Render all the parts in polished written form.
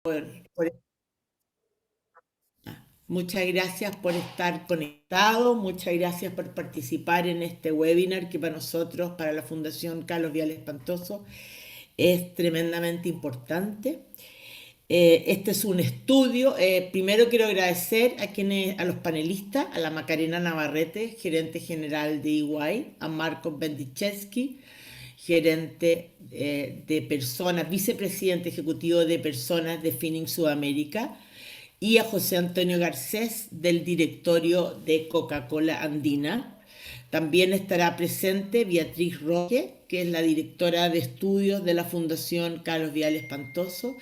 por- Muchas gracias por estar conectado, muchas gracias por participar en este webinar que para nosotros, para la Fundación Carlos Vial Espantoso, es tremendamente importante. Este es un estudio. Primero quiero agradecer a los panelistas, a la Macarena Navarrete, gerente general de EY, a Marcos Bendichevsky, gerente de personas, vicepresidente ejecutivo de personas de Finning Sudamérica, y a José Antonio Garcés del directorio de Coca-Cola Andina. También estará presente Beatriz Roque, que es la directora de estudios de la Fundación Carlos Vial Espantoso,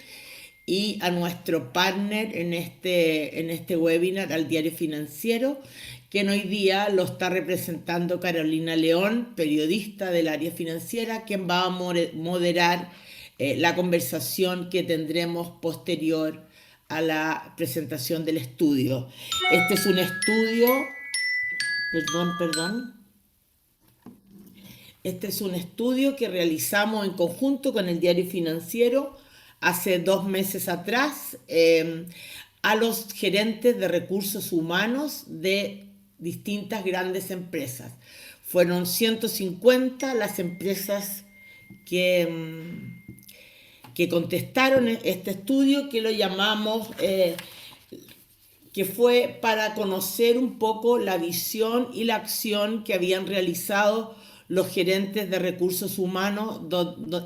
y a nuestro partner en este webinar, al Diario Financiero, que hoy día lo está representando Carolina León, periodista del área financiera, quien va a moderar la conversación que tendremos posterior a la presentación del estudio. Este es un estudio, perdón, este es un estudio que realizamos en conjunto con el Diario Financiero hace 2 meses atrás a los gerentes de recursos humanos de distintas grandes empresas. Fueron 150 las empresas que contestaron este estudio, que lo llamamos que fue para conocer un poco la visión y la acción que habían realizado los gerentes de recursos humanos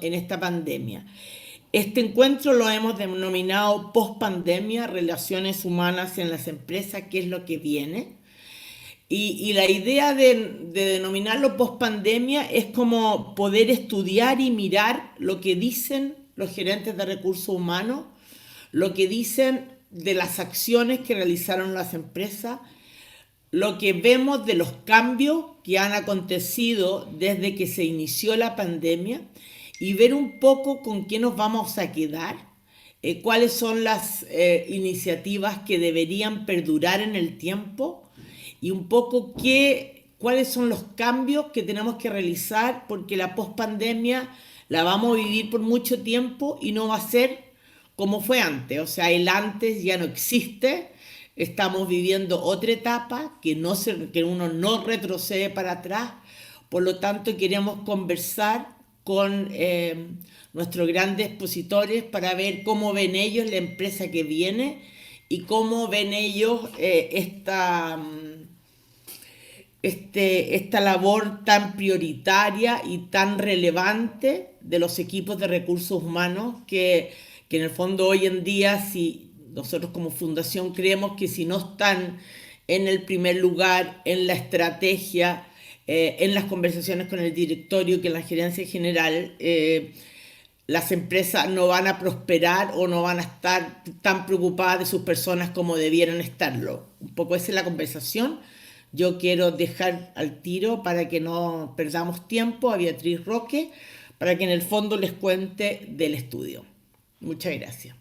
en esta pandemia. Este encuentro lo hemos denominado post-pandemia, relaciones humanas en las empresas, qué es lo que viene. Y la idea de denominarlo post-pandemia es como poder estudiar y mirar lo que dicen los gerentes de recursos humanos, lo que dicen de las acciones que realizaron las empresas, lo que vemos de los cambios que han acontecido desde que se inició la pandemia y ver un poco con qué nos vamos a quedar, cuáles son las iniciativas que deberían perdurar en el tiempo y un poco cuáles son los cambios que tenemos que realizar, porque la pospandemia la vamos a vivir por mucho tiempo y no va a ser como fue antes. O sea, el antes ya no existe. Estamos viviendo otra etapa que uno no retrocede para atrás. Por lo tanto, queremos conversar con nuestros grandes expositores para ver cómo ven ellos la empresa que viene y cómo ven ellos esta labor tan prioritaria y tan relevante de los equipos de recursos humanos que en el fondo hoy en día, si nosotros como fundación creemos que si no están en el primer lugar, en la estrategia, en las conversaciones con el directorio, que en la gerencia general, las empresas no van a prosperar o no van a estar tan preocupadas de sus personas como debieran estarlo. Un poco esa es la conversación. Yo quiero dejar al tiro para que no perdamos tiempo a Beatriz Roque, para que en el fondo les cuente del estudio. Muchas gracias.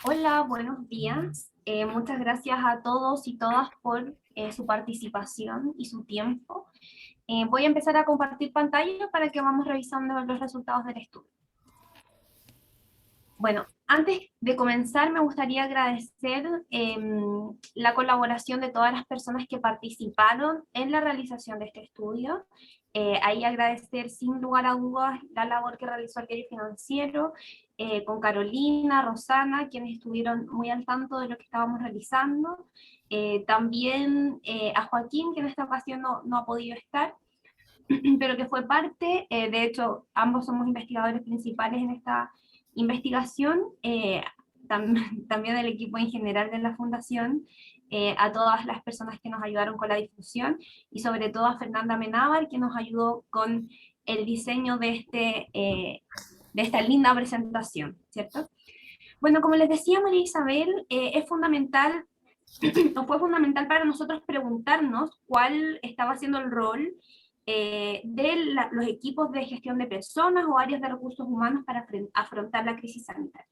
Hola, buenos días. Muchas gracias a todos y todas por su participación y su tiempo. Voy a empezar a compartir pantalla para que vamos revisando los resultados del estudio. Bueno, antes de comenzar me gustaría agradecer la colaboración de todas las personas que participaron en la realización de este estudio. Ahí agradecer sin lugar a dudas la labor que realizó el Diario Financiero, con Carolina, Rosana, quienes estuvieron muy al tanto de lo que estábamos realizando. También a Joaquín, que en esta ocasión no ha podido estar, pero que fue parte, de hecho ambos somos investigadores principales en esta investigación, también el equipo en general de la Fundación, a todas las personas que nos ayudaron con la difusión y sobre todo a Fernanda Menábar, que nos ayudó con el diseño de esta linda presentación, ¿cierto? Bueno, como les decía María Isabel, es fundamental, o fue fundamental para nosotros preguntarnos cuál estaba siendo el rol los equipos de gestión de personas o áreas de recursos humanos para afrontar la crisis sanitaria.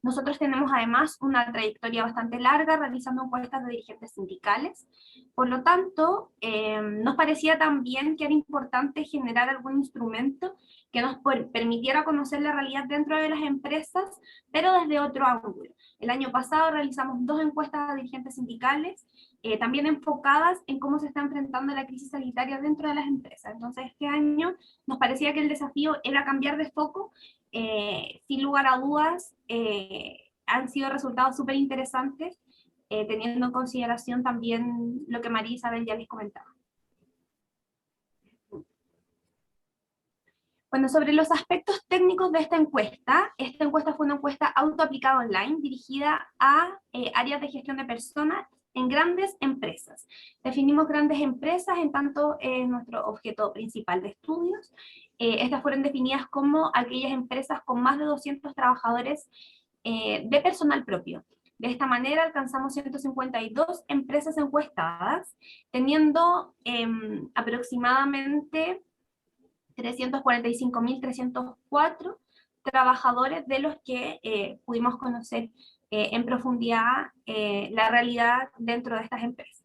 Nosotros tenemos además una trayectoria bastante larga realizando encuestas de dirigentes sindicales, por lo tanto, nos parecía también que era importante generar algún instrumento que nos permitiera conocer la realidad dentro de las empresas, pero desde otro ángulo. El año pasado realizamos 2 encuestas a dirigentes sindicales, también enfocadas en cómo se está enfrentando la crisis sanitaria dentro de las empresas. Entonces, este año nos parecía que el desafío era cambiar de foco. Sin lugar a dudas, han sido resultados súper interesantes, teniendo en consideración también lo que María Isabel ya les comentaba. Bueno, sobre los aspectos técnicos de esta encuesta fue una encuesta autoaplicada online dirigida a áreas de gestión de personas en grandes empresas. Definimos grandes empresas en tanto nuestro objeto principal de estudios. Estas fueron definidas como aquellas empresas con más de 200 trabajadores de personal propio. De esta manera alcanzamos 152 empresas encuestadas, teniendo aproximadamente 345.304 trabajadores, de los que pudimos conocer en profundidad la realidad dentro de estas empresas.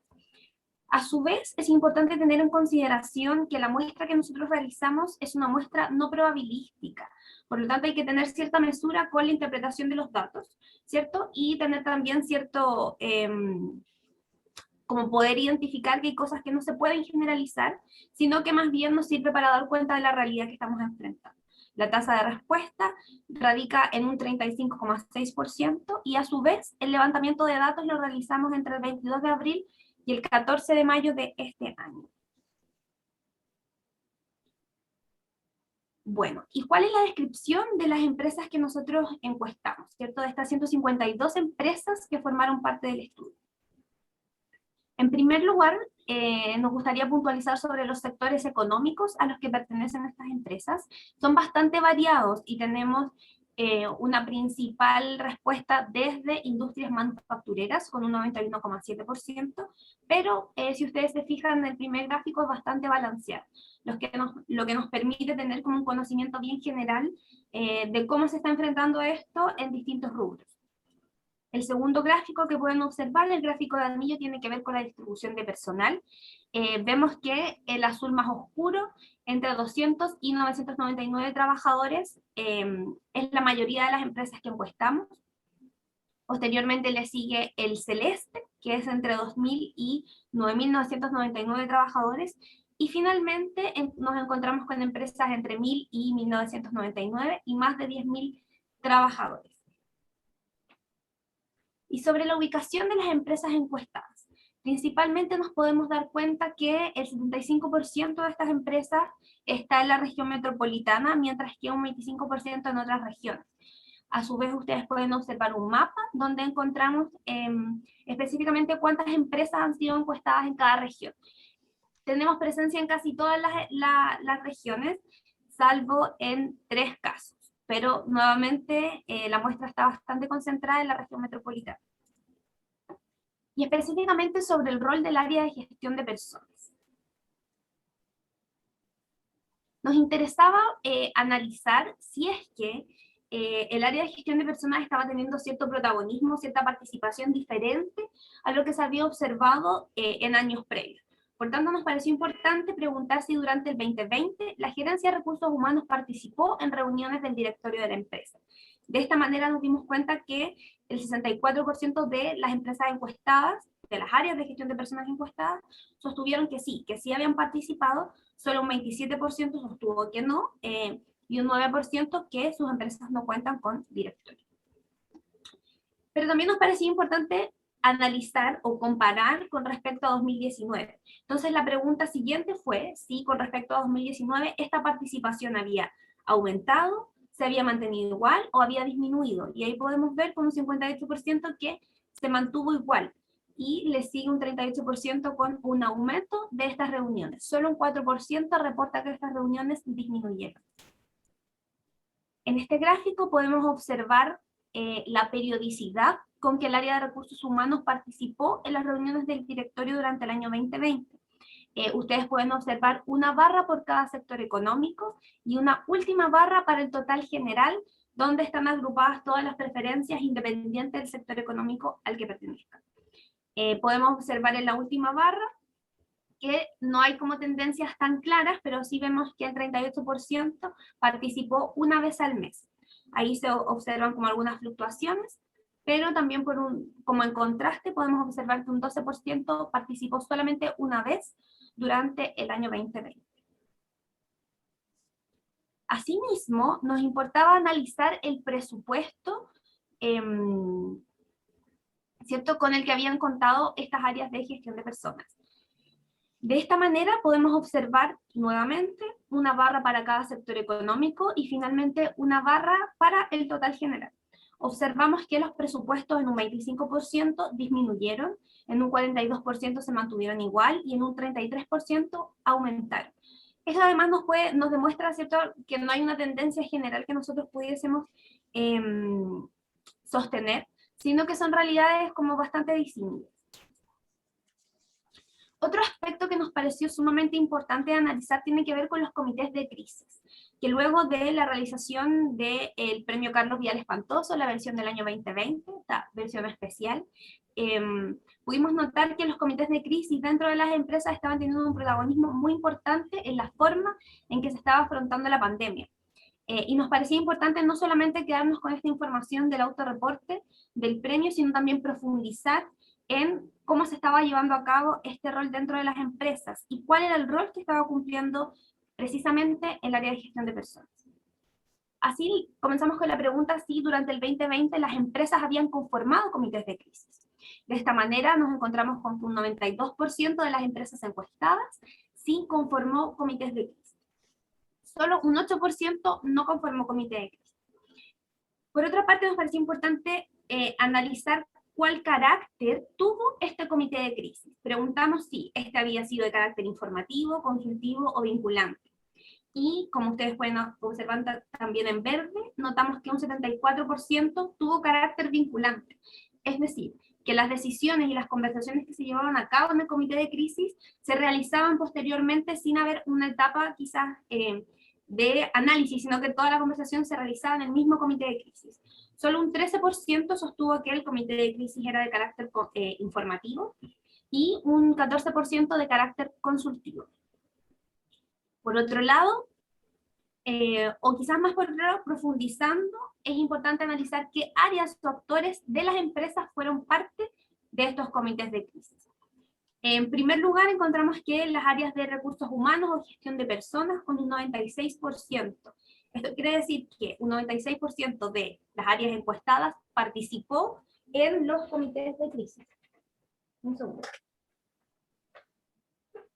A su vez, es importante tener en consideración que la muestra que nosotros realizamos es una muestra no probabilística, por lo tanto hay que tener cierta mesura con la interpretación de los datos, ¿cierto? Y tener también cierto, como poder identificar que hay cosas que no se pueden generalizar, sino que más bien nos sirve para dar cuenta de la realidad que estamos enfrentando. La tasa de respuesta radica en un 35,6% y a su vez el levantamiento de datos lo realizamos entre el 22 de abril y el 14 de mayo de este año. Bueno, ¿y cuál es la descripción de las empresas que nosotros encuestamos, ¿cierto? De estas 152 empresas que formaron parte del estudio. En primer lugar, nos gustaría puntualizar sobre los sectores económicos a los que pertenecen estas empresas. Son bastante variados y tenemos una principal respuesta desde industrias manufactureras con un 91,7%, pero si ustedes se fijan en el primer gráfico es bastante balanceado, lo que nos permite tener como un conocimiento bien general de cómo se está enfrentando esto en distintos rubros. El segundo gráfico que pueden observar, el gráfico de anillo, tiene que ver con la distribución de personal. Vemos que el azul más oscuro, entre 200 y 999 trabajadores, es la mayoría de las empresas que encuestamos. Posteriormente le sigue el celeste, que es entre 2.000 y 9.999 trabajadores. Y finalmente nos encontramos con empresas entre 1.000 y 1.999 y más de 10.000 trabajadores. Y sobre la ubicación de las empresas encuestadas, principalmente nos podemos dar cuenta que el 75% de estas empresas está en la región metropolitana, mientras que un 25% en otras regiones. A su vez, ustedes pueden observar un mapa donde encontramos específicamente cuántas empresas han sido encuestadas en cada región. Tenemos presencia en casi todas las regiones, salvo en 3 casos. Pero nuevamente la muestra está bastante concentrada en la región metropolitana. Y específicamente sobre el rol del área de gestión de personas. Nos interesaba analizar si es que el área de gestión de personas estaba teniendo cierto protagonismo, cierta participación diferente a lo que se había observado en años previos. Por tanto, nos pareció importante preguntar si durante el 2020 la Gerencia de Recursos Humanos participó en reuniones del directorio de la empresa. De esta manera nos dimos cuenta que el 64% de las empresas encuestadas, de las áreas de gestión de personas encuestadas, sostuvieron que sí habían participado, solo un 27% sostuvo que no, y un 9% que sus empresas no cuentan con directorio. Pero también nos parecía importante analizar o comparar con respecto a 2019. Entonces la pregunta siguiente fue si con respecto a 2019 esta participación había aumentado, se había mantenido igual o había disminuido. Y ahí podemos ver con un 58% que se mantuvo igual. Y le sigue un 38% con un aumento de estas reuniones. Solo un 4% reporta que estas reuniones disminuyeron. En este gráfico podemos observar la periodicidad con que el área de recursos humanos participó en las reuniones del directorio durante el año 2020. Ustedes pueden observar una barra por cada sector económico y una última barra para el total general, donde están agrupadas todas las preferencias independientes del sector económico al que pertenezcan. Podemos observar en la última barra que no hay como tendencias tan claras, pero sí vemos que el 38% participó una vez al mes. Ahí se observan como algunas fluctuaciones, pero también como en contraste podemos observar que un 12% participó solamente una vez durante el año 2020. Asimismo, nos importaba analizar el presupuesto, ¿cierto?, con el que habían contado estas áreas de gestión de personas. De esta manera podemos observar nuevamente una barra para cada sector económico y finalmente una barra para el total general. Observamos que los presupuestos en un 25% disminuyeron, en un 42% se mantuvieron igual y en un 33% aumentaron. Eso además nos demuestra, ¿cierto?, que no hay una tendencia general que nosotros pudiésemos sostener, sino que son realidades como bastante disímiles. Otro aspecto que nos pareció sumamente importante de analizar tiene que ver con los comités de crisis, que luego de la realización del premio Carlos Vial Espantoso, la versión del año 2020, esta versión especial, pudimos notar que los comités de crisis dentro de las empresas estaban teniendo un protagonismo muy importante en la forma en que se estaba afrontando la pandemia. Y nos parecía importante no solamente quedarnos con esta información del autorreporte del premio, sino también profundizar en cómo se estaba llevando a cabo este rol dentro de las empresas y cuál era el rol que estaba cumpliendo precisamente el área de gestión de personas. Así comenzamos con la pregunta si durante el 2020 las empresas habían conformado comités de crisis. De esta manera nos encontramos con que un 92% de las empresas encuestadas sí conformó comités de crisis. Solo un 8% no conformó comité de crisis. Por otra parte, nos pareció importante analizar cuál carácter tuvo este comité de crisis. Preguntamos si este había sido de carácter informativo, consultivo o vinculante. Y como ustedes pueden observar también en verde, notamos que un 74% tuvo carácter vinculante. Es decir, que las decisiones y las conversaciones que se llevaban a cabo en el comité de crisis se realizaban posteriormente sin haber una etapa quizás de análisis, sino que toda la conversación se realizaba en el mismo comité de crisis. Solo un 13% sostuvo que el comité de crisis era de carácter informativo y un 14% de carácter consultivo. Por otro lado, o quizás más por otro lado, profundizando, es importante analizar qué áreas o actores de las empresas fueron parte de estos comités de crisis. En primer lugar, encontramos que las áreas de recursos humanos o gestión de personas con un 96%. Esto quiere decir que un 96% de las áreas encuestadas participó en los comités de crisis. Un segundo.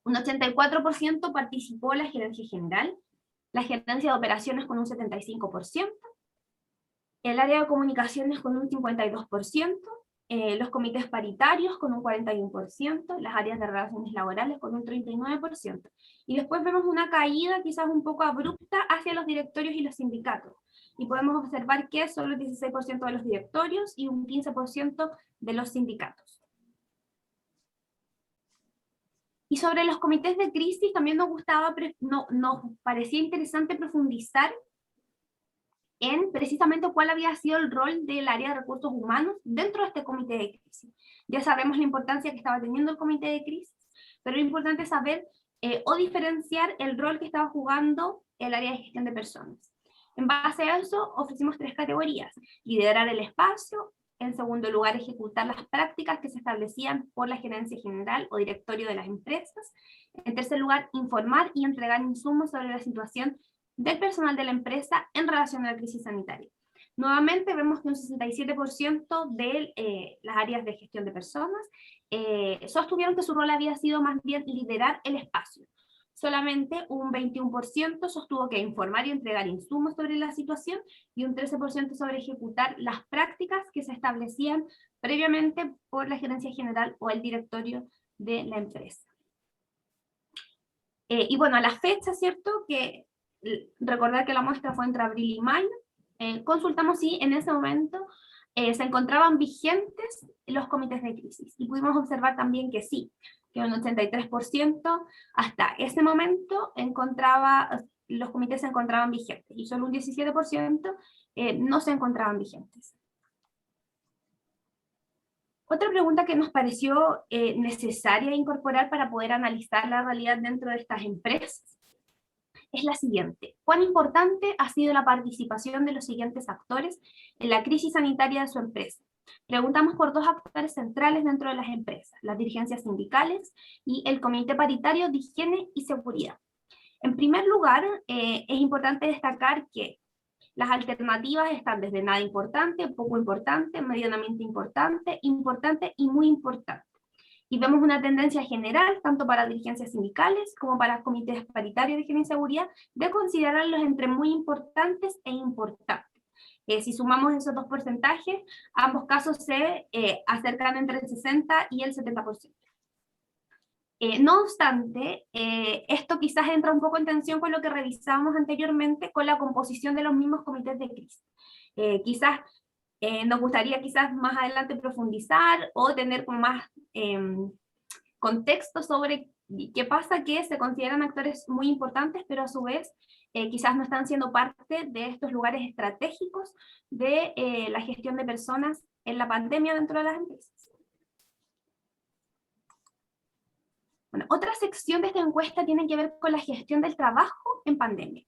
Un 84% participó en la gerencia general, la gerencia de operaciones con un 75%, el área de comunicaciones con un 52%, los comités paritarios con un 41%, las áreas de relaciones laborales con un 39%. Y después vemos una caída quizás un poco abrupta hacia los directorios y los sindicatos. Y podemos observar que solo el 16% de los directorios y un 15% de los sindicatos. Y sobre los comités de crisis también nos parecía interesante profundizar en precisamente cuál había sido el rol del área de recursos humanos dentro de este comité de crisis. Ya sabemos la importancia que estaba teniendo el comité de crisis, pero es importante saber o diferenciar el rol que estaba jugando el área de gestión de personas. En base a eso ofrecimos 3 categorías: liderar el espacio, en segundo lugar ejecutar las prácticas que se establecían por la gerencia general o directorio de las empresas, en tercer lugar informar y entregar insumos sobre la situación del personal de la empresa en relación a la crisis sanitaria. Nuevamente vemos que un 67% de las áreas de gestión de personas sostuvieron que su rol había sido más bien liderar el espacio. Solamente un 21% sostuvo que informar y entregar insumos sobre la situación y un 13% sobre ejecutar las prácticas que se establecían previamente por la gerencia general o el directorio de la empresa. Y bueno, a la fecha, ¿cierto?, que recordar que la muestra fue entre abril y mayo, consultamos si en ese momento se encontraban vigentes los comités de crisis, y pudimos observar también que sí, que un 83% hasta ese momento los comités se encontraban vigentes y solo un 17% no se encontraban vigentes. Otra pregunta que nos pareció necesaria incorporar para poder analizar la realidad dentro de estas empresas es la siguiente: ¿cuán importante ha sido la participación de los siguientes actores en la crisis sanitaria de su empresa? Preguntamos por dos actores centrales dentro de las empresas, las dirigencias sindicales y el Comité Paritario de Higiene y Seguridad. En primer lugar, es importante destacar que las alternativas están desde nada importante, poco importante, medianamente importante, importante y muy importante. Y vemos una tendencia general, tanto para dirigencias sindicales como para comités paritarios de higiene y seguridad, de considerarlos entre muy importantes e importantes. Si sumamos esos dos porcentajes, ambos casos se acercan entre el 60 y el 70%. No obstante, esto quizás entra un poco en tensión con lo que revisábamos anteriormente con la composición de los mismos comités de crisis. Quizás nos gustaría más adelante profundizar o tener como más contexto sobre qué pasa, que se consideran actores muy importantes, pero a su vez quizás no están siendo parte de estos lugares estratégicos de la gestión de personas en la pandemia dentro de las empresas. Bueno, otra sección de esta encuesta tiene que ver con la gestión del trabajo en pandemia.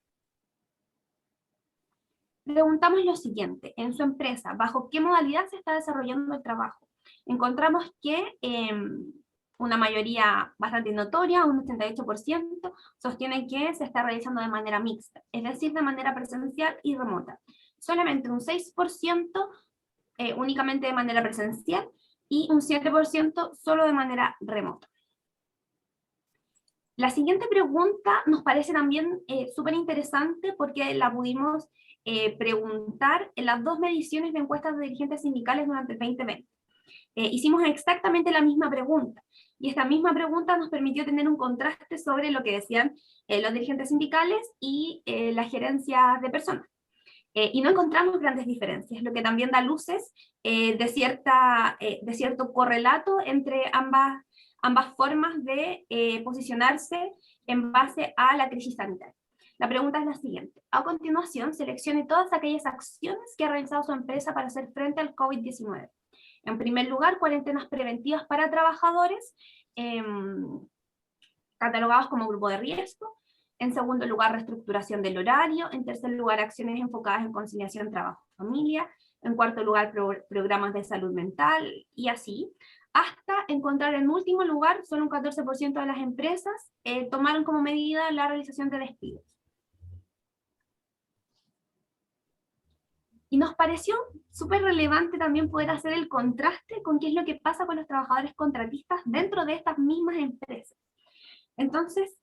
Preguntamos lo siguiente: en su empresa, ¿bajo qué modalidad se está desarrollando el trabajo? Encontramos que una mayoría bastante notoria, un 88%, sostiene que se está realizando de manera mixta, es decir, de manera presencial y remota. Solamente un 6% únicamente de manera presencial y un 7% solo de manera remota. La siguiente pregunta nos parece también súper interesante porque la pudimos preguntar en las dos mediciones de encuestas de dirigentes sindicales durante el 2020. Hicimos exactamente la misma pregunta, y esta misma pregunta nos permitió tener un contraste sobre lo que decían los dirigentes sindicales y las gerencias de personas. Y no encontramos grandes diferencias, lo que también da luces de cierto correlato entre ambas formas de posicionarse en base a la crisis sanitaria. La pregunta es la siguiente: a continuación, seleccione todas aquellas acciones que ha realizado su empresa para hacer frente al COVID-19. En primer lugar, cuarentenas preventivas para trabajadores catalogados como grupo de riesgo. En segundo lugar, reestructuración del horario. En tercer lugar, acciones enfocadas en conciliación trabajo-familia. En cuarto lugar, programas de salud mental, y así, hasta encontrar en último lugar, solo un 14% de las empresas tomaron como medida la realización de despidos. Y nos pareció súper relevante también poder hacer el contraste con qué es lo que pasa con los trabajadores contratistas dentro de estas mismas empresas. Entonces,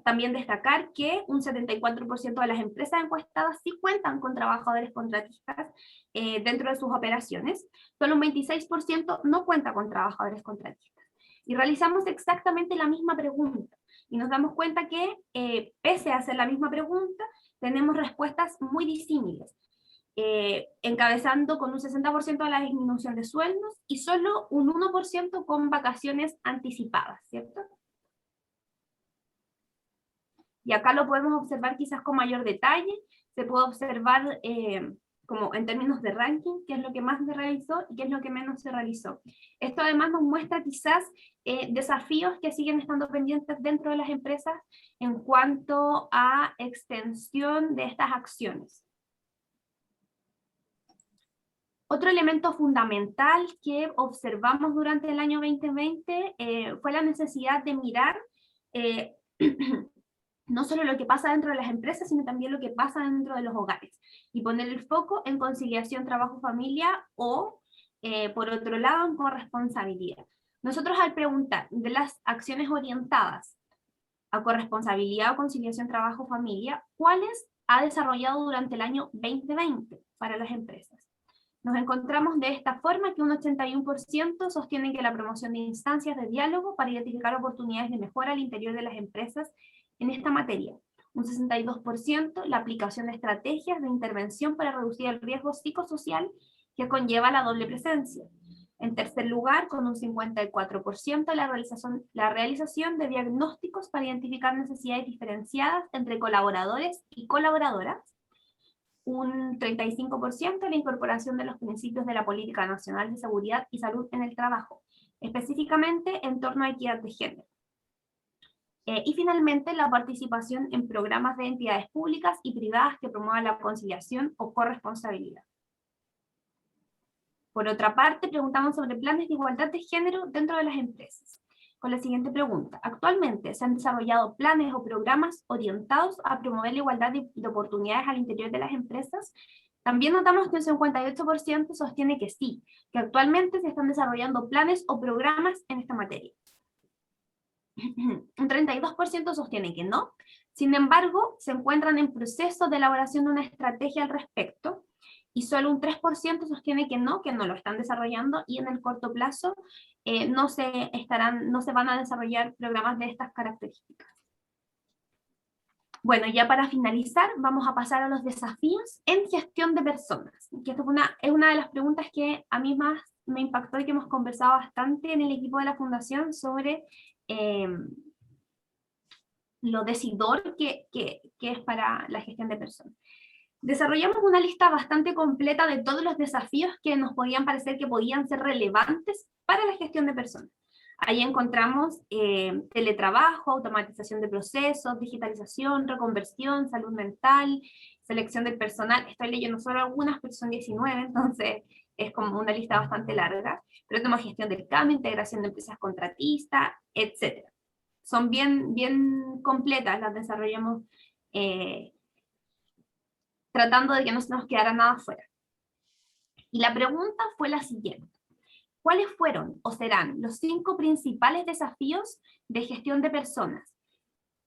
también destacar que un 74% de las empresas encuestadas sí cuentan con trabajadores contratistas dentro de sus operaciones, solo un 26% no cuenta con trabajadores contratistas. Y realizamos exactamente la misma pregunta, y nos damos cuenta que, pese a hacer la misma pregunta, tenemos respuestas muy disímiles, encabezando con un 60% de la disminución de sueldos y solo un 1% con vacaciones anticipadas, ¿cierto? Y acá lo podemos observar quizás con mayor detalle. Se puede observar como en términos de ranking, qué es lo que más se realizó y qué es lo que menos se realizó. Esto además nos muestra quizás desafíos que siguen estando pendientes dentro de las empresas en cuanto a extensión de estas acciones. Otro elemento fundamental que observamos durante el año 2020 fue la necesidad de mirar no solo lo que pasa dentro de las empresas, sino también lo que pasa dentro de los hogares, y poner el foco en conciliación trabajo-familia o, por otro lado, en corresponsabilidad. Nosotros, al preguntar de las acciones orientadas a corresponsabilidad o conciliación trabajo-familia, ¿cuáles ha desarrollado durante el año 2020 para las empresas? Nos encontramos de esta forma que un 81% sostiene que la promoción de instancias de diálogo para identificar oportunidades de mejora al interior de las empresas en esta materia. Un 62% la aplicación de estrategias de intervención para reducir el riesgo psicosocial que conlleva la doble presencia. En tercer lugar, con un 54%, la realización de diagnósticos para identificar necesidades diferenciadas entre colaboradores y colaboradoras. Un 35% la incorporación de los principios de la Política Nacional de Seguridad y Salud en el Trabajo, específicamente en torno a equidad de género. Y finalmente, la participación en programas de entidades públicas y privadas que promuevan la conciliación o corresponsabilidad. Por otra parte, preguntamos sobre planes de igualdad de género dentro de las empresas, con la siguiente pregunta. ¿Actualmente se han desarrollado planes o programas orientados a promover la igualdad de oportunidades al interior de las empresas? También notamos que un 58% sostiene que sí, que actualmente se están desarrollando planes o programas en esta materia. Un 32% sostiene que no. Sin embargo, se encuentran en proceso de elaboración de una estrategia al respecto, y solo un 3% sostiene que no lo están desarrollando, y en el corto plazo no se van a desarrollar programas de estas características. Bueno, ya para finalizar, vamos a pasar a los desafíos en gestión de personas, que esto es una de las preguntas que a mí más me impactó y que hemos conversado bastante en el equipo de la Fundación sobre lo decidor que es para la gestión de personas. Desarrollamos una lista bastante completa de todos los desafíos que nos podían parecer que podían ser relevantes para la gestión de personas. Ahí encontramos teletrabajo, automatización de procesos, digitalización, reconversión, salud mental, selección del personal. Estoy leyendo solo algunas, pero son 19, entonces es como una lista bastante larga. Pero tenemos gestión del cambio, integración de empresas contratistas, etc. Son bien completas, las desarrollamos tratando de que no se nos quedara nada fuera. Y la pregunta fue la siguiente. ¿Cuáles fueron o serán los 5 principales desafíos de gestión de personas?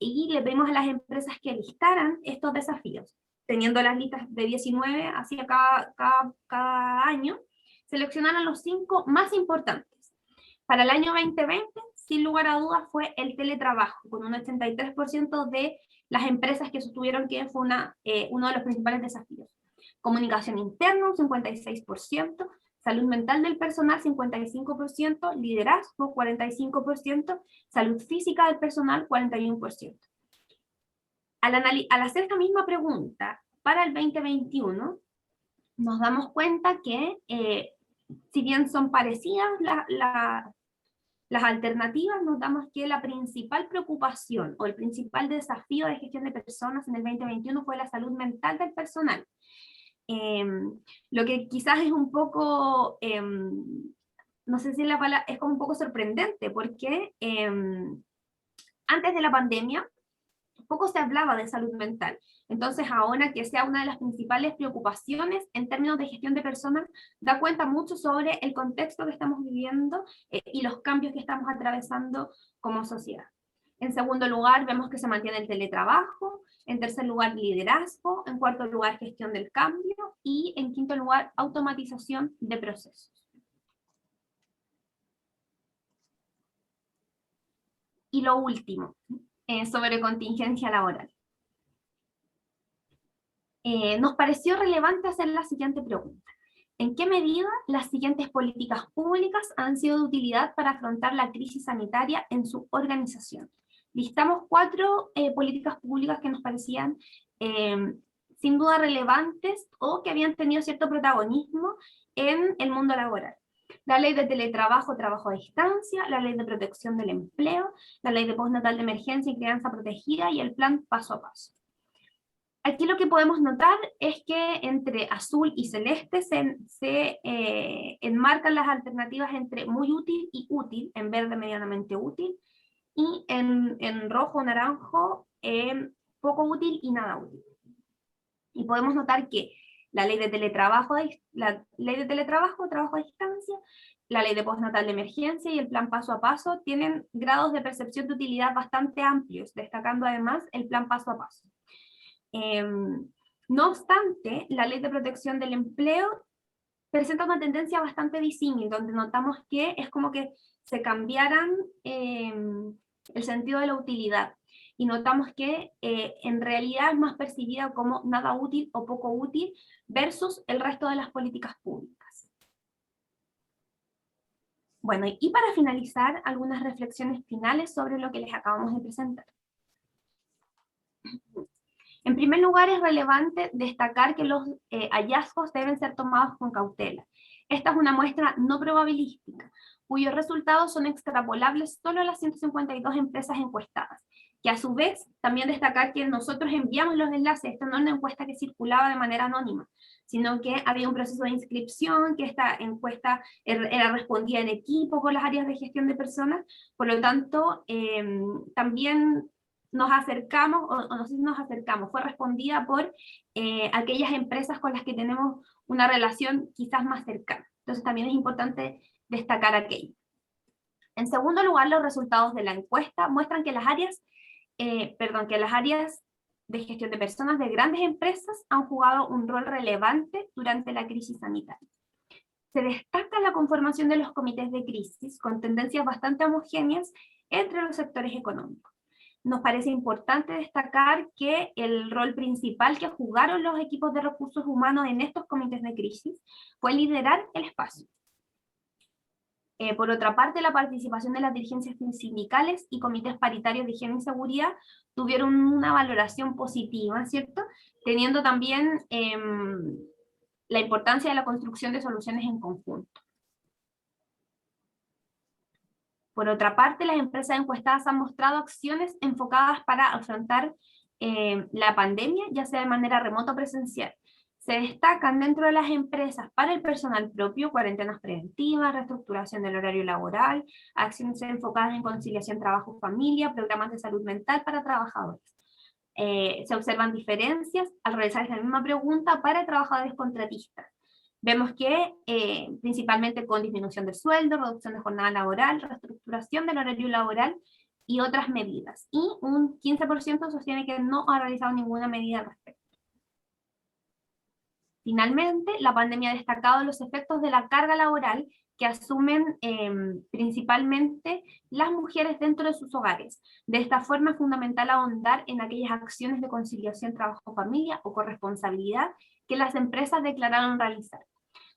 Y le pedimos a las empresas que listaran estos desafíos, teniendo las listas de 19 hacia cada año, seleccionaron los 5 más importantes. Para el año 2020, sin lugar a dudas, fue el teletrabajo, con un 83% de las empresas que sostuvieron que fue uno de los principales desafíos. Comunicación interna, un 56%, salud mental del personal, 55%, liderazgo, 45%, salud física del personal, 41%. Al hacer esta misma pregunta para el 2021, nos damos cuenta que, si bien son parecidas las alternativas, notamos que la principal preocupación o el principal desafío de gestión de personas en el 2021 fue la salud mental del personal. Lo que quizás es un poco, no sé si la palabra, es como un poco sorprendente, porque antes de la pandemia poco se hablaba de salud mental. Entonces ahora que sea una de las principales preocupaciones en términos de gestión de personas, da cuenta mucho sobre el contexto que estamos viviendo y los cambios que estamos atravesando como sociedad. En segundo lugar, vemos que se mantiene el teletrabajo. En tercer lugar, liderazgo. En cuarto lugar, gestión del cambio. Y en quinto lugar, automatización de procesos. Y lo último, sobre contingencia laboral. Nos pareció relevante hacer la siguiente pregunta. ¿En qué medida las siguientes políticas públicas han sido de utilidad para afrontar la crisis sanitaria en su organización? Listamos 4 políticas públicas que nos parecían sin duda relevantes o que habían tenido cierto protagonismo en el mundo laboral. La ley de teletrabajo, trabajo a distancia, la ley de protección del empleo, la ley de postnatal de emergencia y crianza protegida y el plan paso a paso. Aquí lo que podemos notar es que entre azul y celeste se enmarcan las alternativas entre muy útil y útil, en verde medianamente útil, y en rojo naranjo poco útil y nada útil. Y podemos notar que la ley de teletrabajo, trabajo a distancia, la ley de postnatal de emergencia y el plan paso a paso tienen grados de percepción de utilidad bastante amplios, destacando además el plan paso a paso. No obstante, la ley de protección del empleo presenta una tendencia bastante disímil, donde notamos que es como que se cambiaran el sentido de la utilidad, y notamos que en realidad es más percibida como nada útil o poco útil versus el resto de las políticas públicas. Bueno, y para finalizar, algunas reflexiones finales sobre lo que les acabamos de presentar. En primer lugar, es relevante destacar que los hallazgos deben ser tomados con cautela. Esta es una muestra no probabilística, cuyos resultados son extrapolables solo a las 152 empresas encuestadas, que a su vez también destacar que nosotros enviamos los enlaces. Esta no es una encuesta que circulaba de manera anónima, sino que había un proceso de inscripción, que esta encuesta era respondida en equipo con las áreas de gestión de personas. Por lo tanto, también nos acercamos, o no sé si nos acercamos, fue respondida por aquellas empresas con las que tenemos una relación quizás más cercana. Entonces también es importante destacar aquello. En segundo lugar, los resultados de la encuesta muestran que las áreas de gestión de personas de grandes empresas han jugado un rol relevante durante la crisis sanitaria. Se destaca la conformación de los comités de crisis con tendencias bastante homogéneas entre los sectores económicos. Nos parece importante destacar que el rol principal que jugaron los equipos de recursos humanos en estos comités de crisis fue liderar el espacio. Por otra parte, la participación de las dirigencias sindicales y comités paritarios de higiene y seguridad tuvieron una valoración positiva, ¿cierto? Teniendo también la importancia de la construcción de soluciones en conjunto. Por otra parte, las empresas encuestadas han mostrado acciones enfocadas para afrontar la pandemia, ya sea de manera remota o presencial. Se destacan dentro de las empresas para el personal propio, cuarentenas preventivas, reestructuración del horario laboral, acciones enfocadas en conciliación trabajo-familia, programas de salud mental para trabajadores. Se observan diferencias al realizar esta misma pregunta para trabajadores contratistas. Vemos que principalmente con disminución del sueldo, reducción de jornada laboral, reestructuración del horario laboral y otras medidas. Y un 15% sostiene que no ha realizado ninguna medida al respecto. Finalmente, la pandemia ha destacado los efectos de la carga laboral que asumen principalmente las mujeres dentro de sus hogares. De esta forma es fundamental ahondar en aquellas acciones de conciliación trabajo-familia o corresponsabilidad que las empresas declararon realizar.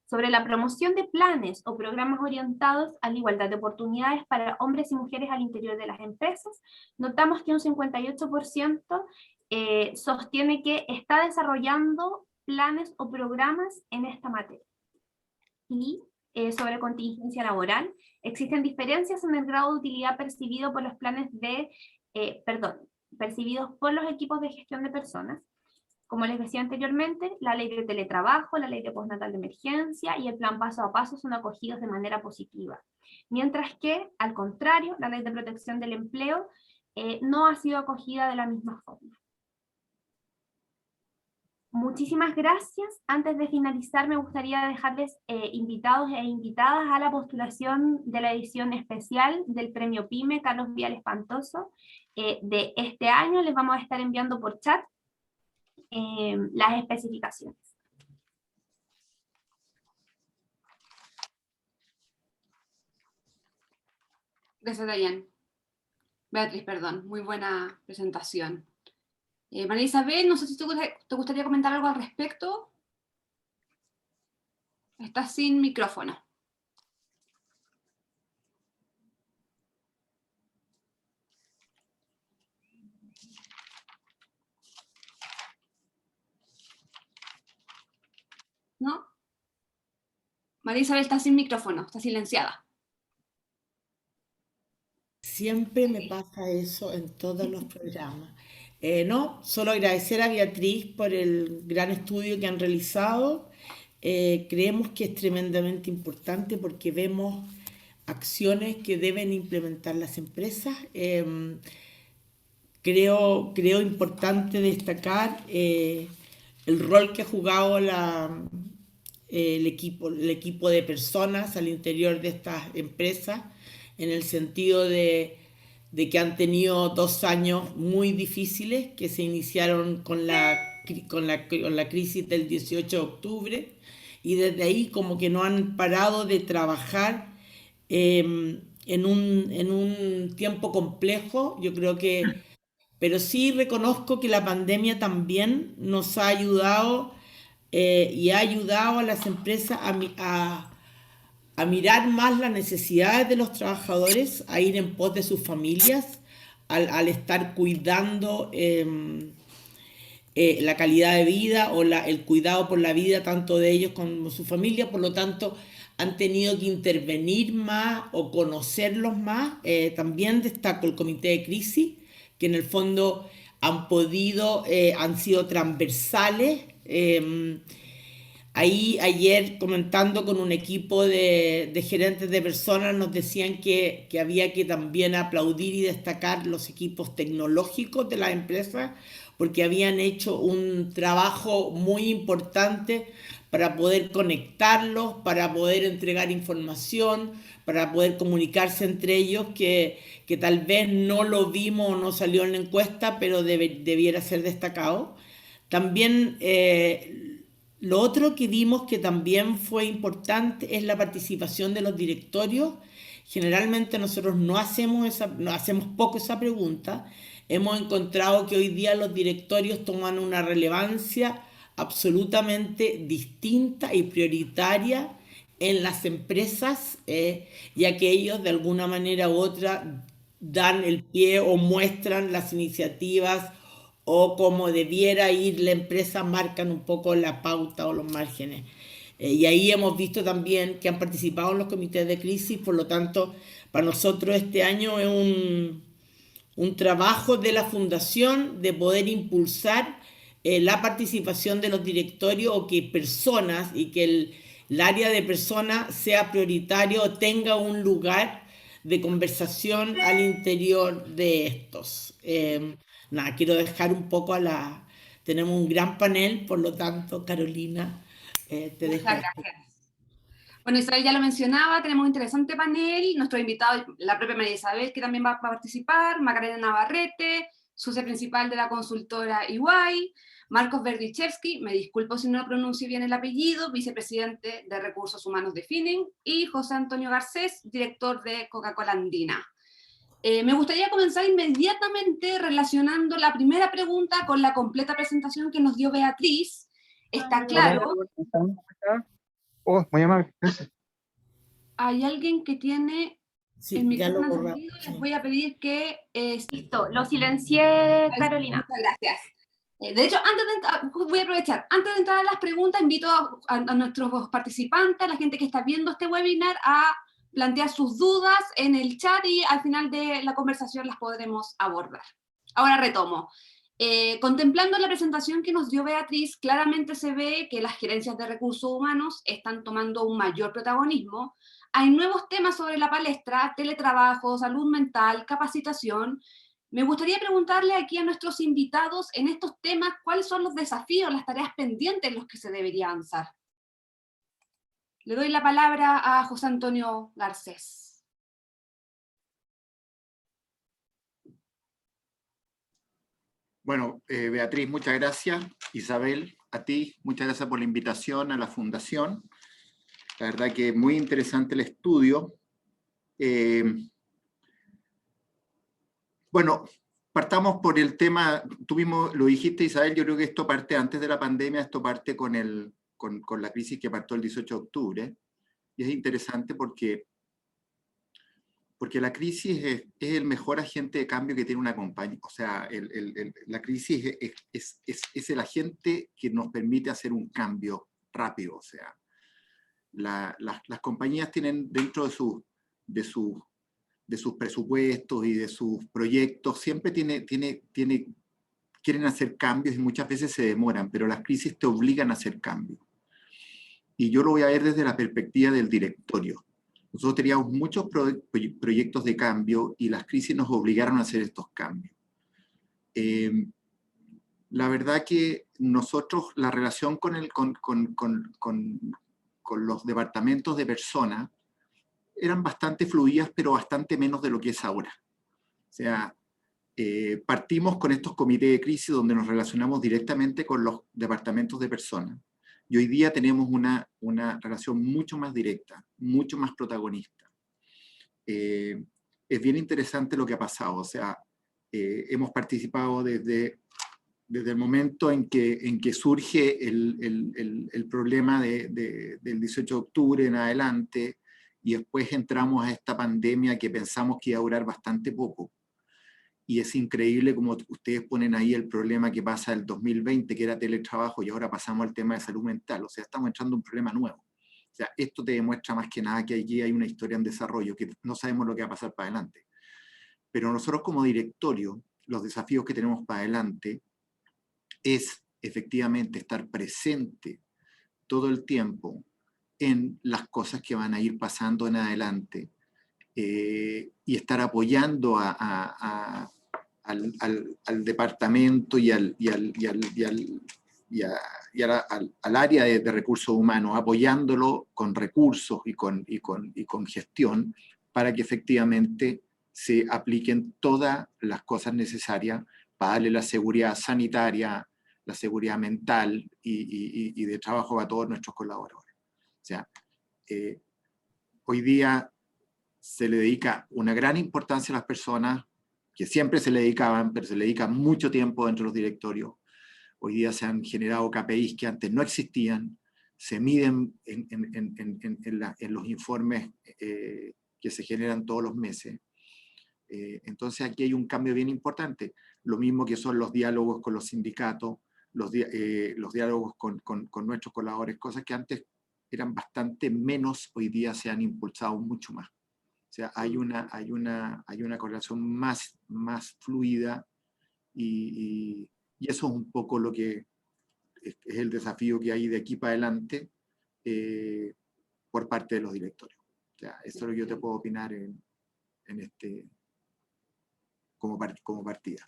Sobre la promoción de planes o programas orientados a la igualdad de oportunidades para hombres y mujeres al interior de las empresas, notamos que un 58% sostiene que está desarrollando planes o programas en esta materia. Y sobre contingencia laboral, existen diferencias en el grado de utilidad percibido por los planes percibidos por los equipos de gestión de personas. Como les decía anteriormente, la ley de teletrabajo, la ley de postnatal de emergencia y el plan paso a paso son acogidos de manera positiva. Mientras que, al contrario, la ley de protección del empleo no ha sido acogida de la misma forma. Muchísimas gracias. Antes de finalizar, me gustaría dejarles invitados e invitadas a la postulación de la edición especial del Premio PYME Carlos Vial Espantoso de este año. Les vamos a estar enviando por chat las especificaciones. Gracias, Dayan. Beatriz, perdón. Muy buena presentación. María Isabel, no sé si te gustaría comentar algo al respecto. Estás sin micrófono. ¿No? María Isabel está sin micrófono, está silenciada. Siempre me pasa eso en todos los programas. No, solo agradecer a Beatriz por el gran estudio que han realizado. Creemos que es tremendamente importante porque vemos acciones que deben implementar las empresas. Creo importante destacar el rol que ha jugado el equipo de personas al interior de estas empresas, en el sentido de que han tenido 2 años muy difíciles que se iniciaron con la crisis del 18 de octubre, y desde ahí como que no han parado de trabajar en un tiempo complejo. Yo creo que, pero sí reconozco que la pandemia también nos ha ayudado y ha ayudado a las empresas a mirar más las necesidades de los trabajadores, a ir en pos de sus familias, al estar cuidando la calidad de vida o el cuidado por la vida tanto de ellos como su familia. Por lo tanto, han tenido que intervenir más o conocerlos más. También destaco el comité de crisis, que en el fondo han sido transversales. Ahí ayer comentando con un equipo de gerentes de personas nos decían que había que también aplaudir y destacar los equipos tecnológicos de las empresas porque habían hecho un trabajo muy importante para poder conectarlos, para poder entregar información, para poder comunicarse entre ellos, que tal vez no lo vimos o no salió en la encuesta, pero debiera ser destacado. También lo otro que vimos que también fue importante es la participación de los directorios. Generalmente nosotros no hacemos poco esa pregunta. Hemos encontrado que hoy día los directorios toman una relevancia absolutamente distinta y prioritaria en las empresas, ya que ellos de alguna manera u otra dan el pie o muestran las iniciativas o como debiera ir la empresa, marcan un poco la pauta o los márgenes. Y ahí hemos visto también que han participado en los comités de crisis. Por lo tanto, para nosotros este año es un trabajo de la fundación de poder impulsar la participación de los directorios o que personas y que el área de personas sea prioritario o tenga un lugar de conversación al interior de estos. Nada, quiero dejar un poco Tenemos un gran panel, por lo tanto, Carolina, te dejo. Muchas gracias. Bueno, Isabel ya lo mencionaba, tenemos un interesante panel, nuestro invitado, la propia María Isabel, que también va a participar, Macarena Navarrete, socia principal de la consultora EY, Marcos Berdichevsky, me disculpo si no pronuncio bien el apellido, vicepresidente de Recursos Humanos de Finning, y José Antonio Garcés, director de Coca-Cola Andina. Me gustaría comenzar inmediatamente relacionando la primera pregunta con la completa presentación que nos dio Beatriz. Está claro. Oh, muy amable, gracias. Hay alguien que tiene el micrófono encendido, les voy a pedir que... Listo, lo silencié, Carolina. Muchas gracias. De hecho, voy a aprovechar, antes de entrar a las preguntas, invito a nuestros participantes, a la gente que está viendo este webinar, a plantear sus dudas en el chat y al final de la conversación las podremos abordar. Ahora retomo. Contemplando la presentación que nos dio Beatriz, claramente se ve que las gerencias de recursos humanos están tomando un mayor protagonismo. Hay nuevos temas sobre la palestra: teletrabajo, salud mental, capacitación. Me gustaría preguntarle aquí a nuestros invitados en estos temas, ¿cuáles son los desafíos, las tareas pendientes en los que se debería avanzar? Le doy la palabra a José Antonio Garcés. Bueno, Beatriz, muchas gracias. Isabel, a ti, muchas gracias por la invitación a la Fundación. La verdad que muy interesante el estudio. Bueno, partamos por el tema, lo dijiste, Isabel, yo creo que esto parte antes de la pandemia, esto parte con la crisis que partió el 18 de octubre. Y es interesante porque la crisis es el mejor agente de cambio que tiene una compañía. O sea, la crisis es el agente que nos permite hacer un cambio rápido. O sea, las compañías tienen dentro de sus presupuestos y de sus proyectos, siempre quieren hacer cambios y muchas veces se demoran, pero las crisis te obligan a hacer cambios. Y yo lo voy a ver desde la perspectiva del directorio. Nosotros teníamos muchos proyectos de cambio y las crisis nos obligaron a hacer estos cambios. La verdad que nosotros, la relación con los departamentos de personas eran bastante fluidas, pero bastante menos de lo que es ahora. O sea, partimos con estos comités de crisis donde nos relacionamos directamente con los departamentos de personas. Y hoy día tenemos una relación mucho más directa, mucho más protagonista. Es bien interesante lo que ha pasado. O sea, hemos participado desde el momento en que surge el problema del 18 de octubre en adelante, y después entramos a esta pandemia que pensamos que iba a durar bastante poco. Y es increíble como ustedes ponen ahí el problema que pasa el 2020, que era teletrabajo, y ahora pasamos al tema de salud mental. O sea, estamos entrando en un problema nuevo. O sea, esto te demuestra más que nada que aquí hay una historia en desarrollo, que no sabemos lo que va a pasar para adelante. Pero nosotros como directorio, los desafíos que tenemos para adelante es efectivamente estar presente todo el tiempo en las cosas que van a ir pasando en adelante, y estar apoyando al departamento y al área de recursos humanos, apoyándolo con recursos y con gestión, para que efectivamente se apliquen todas las cosas necesarias para darle la seguridad sanitaria, la seguridad mental y de trabajo a todos nuestros colaboradores. O sea, hoy día se le dedica una gran importancia a las personas, que siempre se le dedicaban, pero se le dedica mucho tiempo dentro de los directorios. Hoy día se han generado KPIs que antes no existían, se miden en los informes que se generan todos los meses. Entonces aquí hay un cambio bien importante. Lo mismo que son los diálogos con los sindicatos, los diálogos con nuestros colaboradores, cosas que antes eran bastante menos, hoy día se han impulsado mucho más. O sea, hay una correlación más fluida, y eso es un poco lo que es el desafío que hay de aquí para adelante por parte de los directorios. O sea, eso es lo que yo te puedo opinar como partida.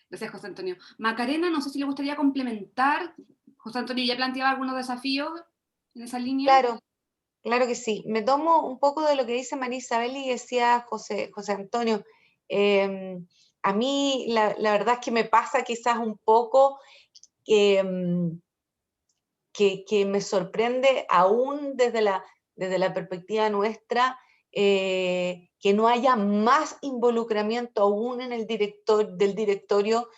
Gracias, José Antonio. Macarena, no sé si le gustaría complementar. José Antonio ya planteaba algunos desafíos en esa línea. Claro, claro que sí. Me tomo un poco de lo que dice María Isabel y decía José Antonio. A mí la verdad es que me pasa quizás un poco que me sorprende aún desde la perspectiva nuestra, que no haya más involucramiento aún en del directorio,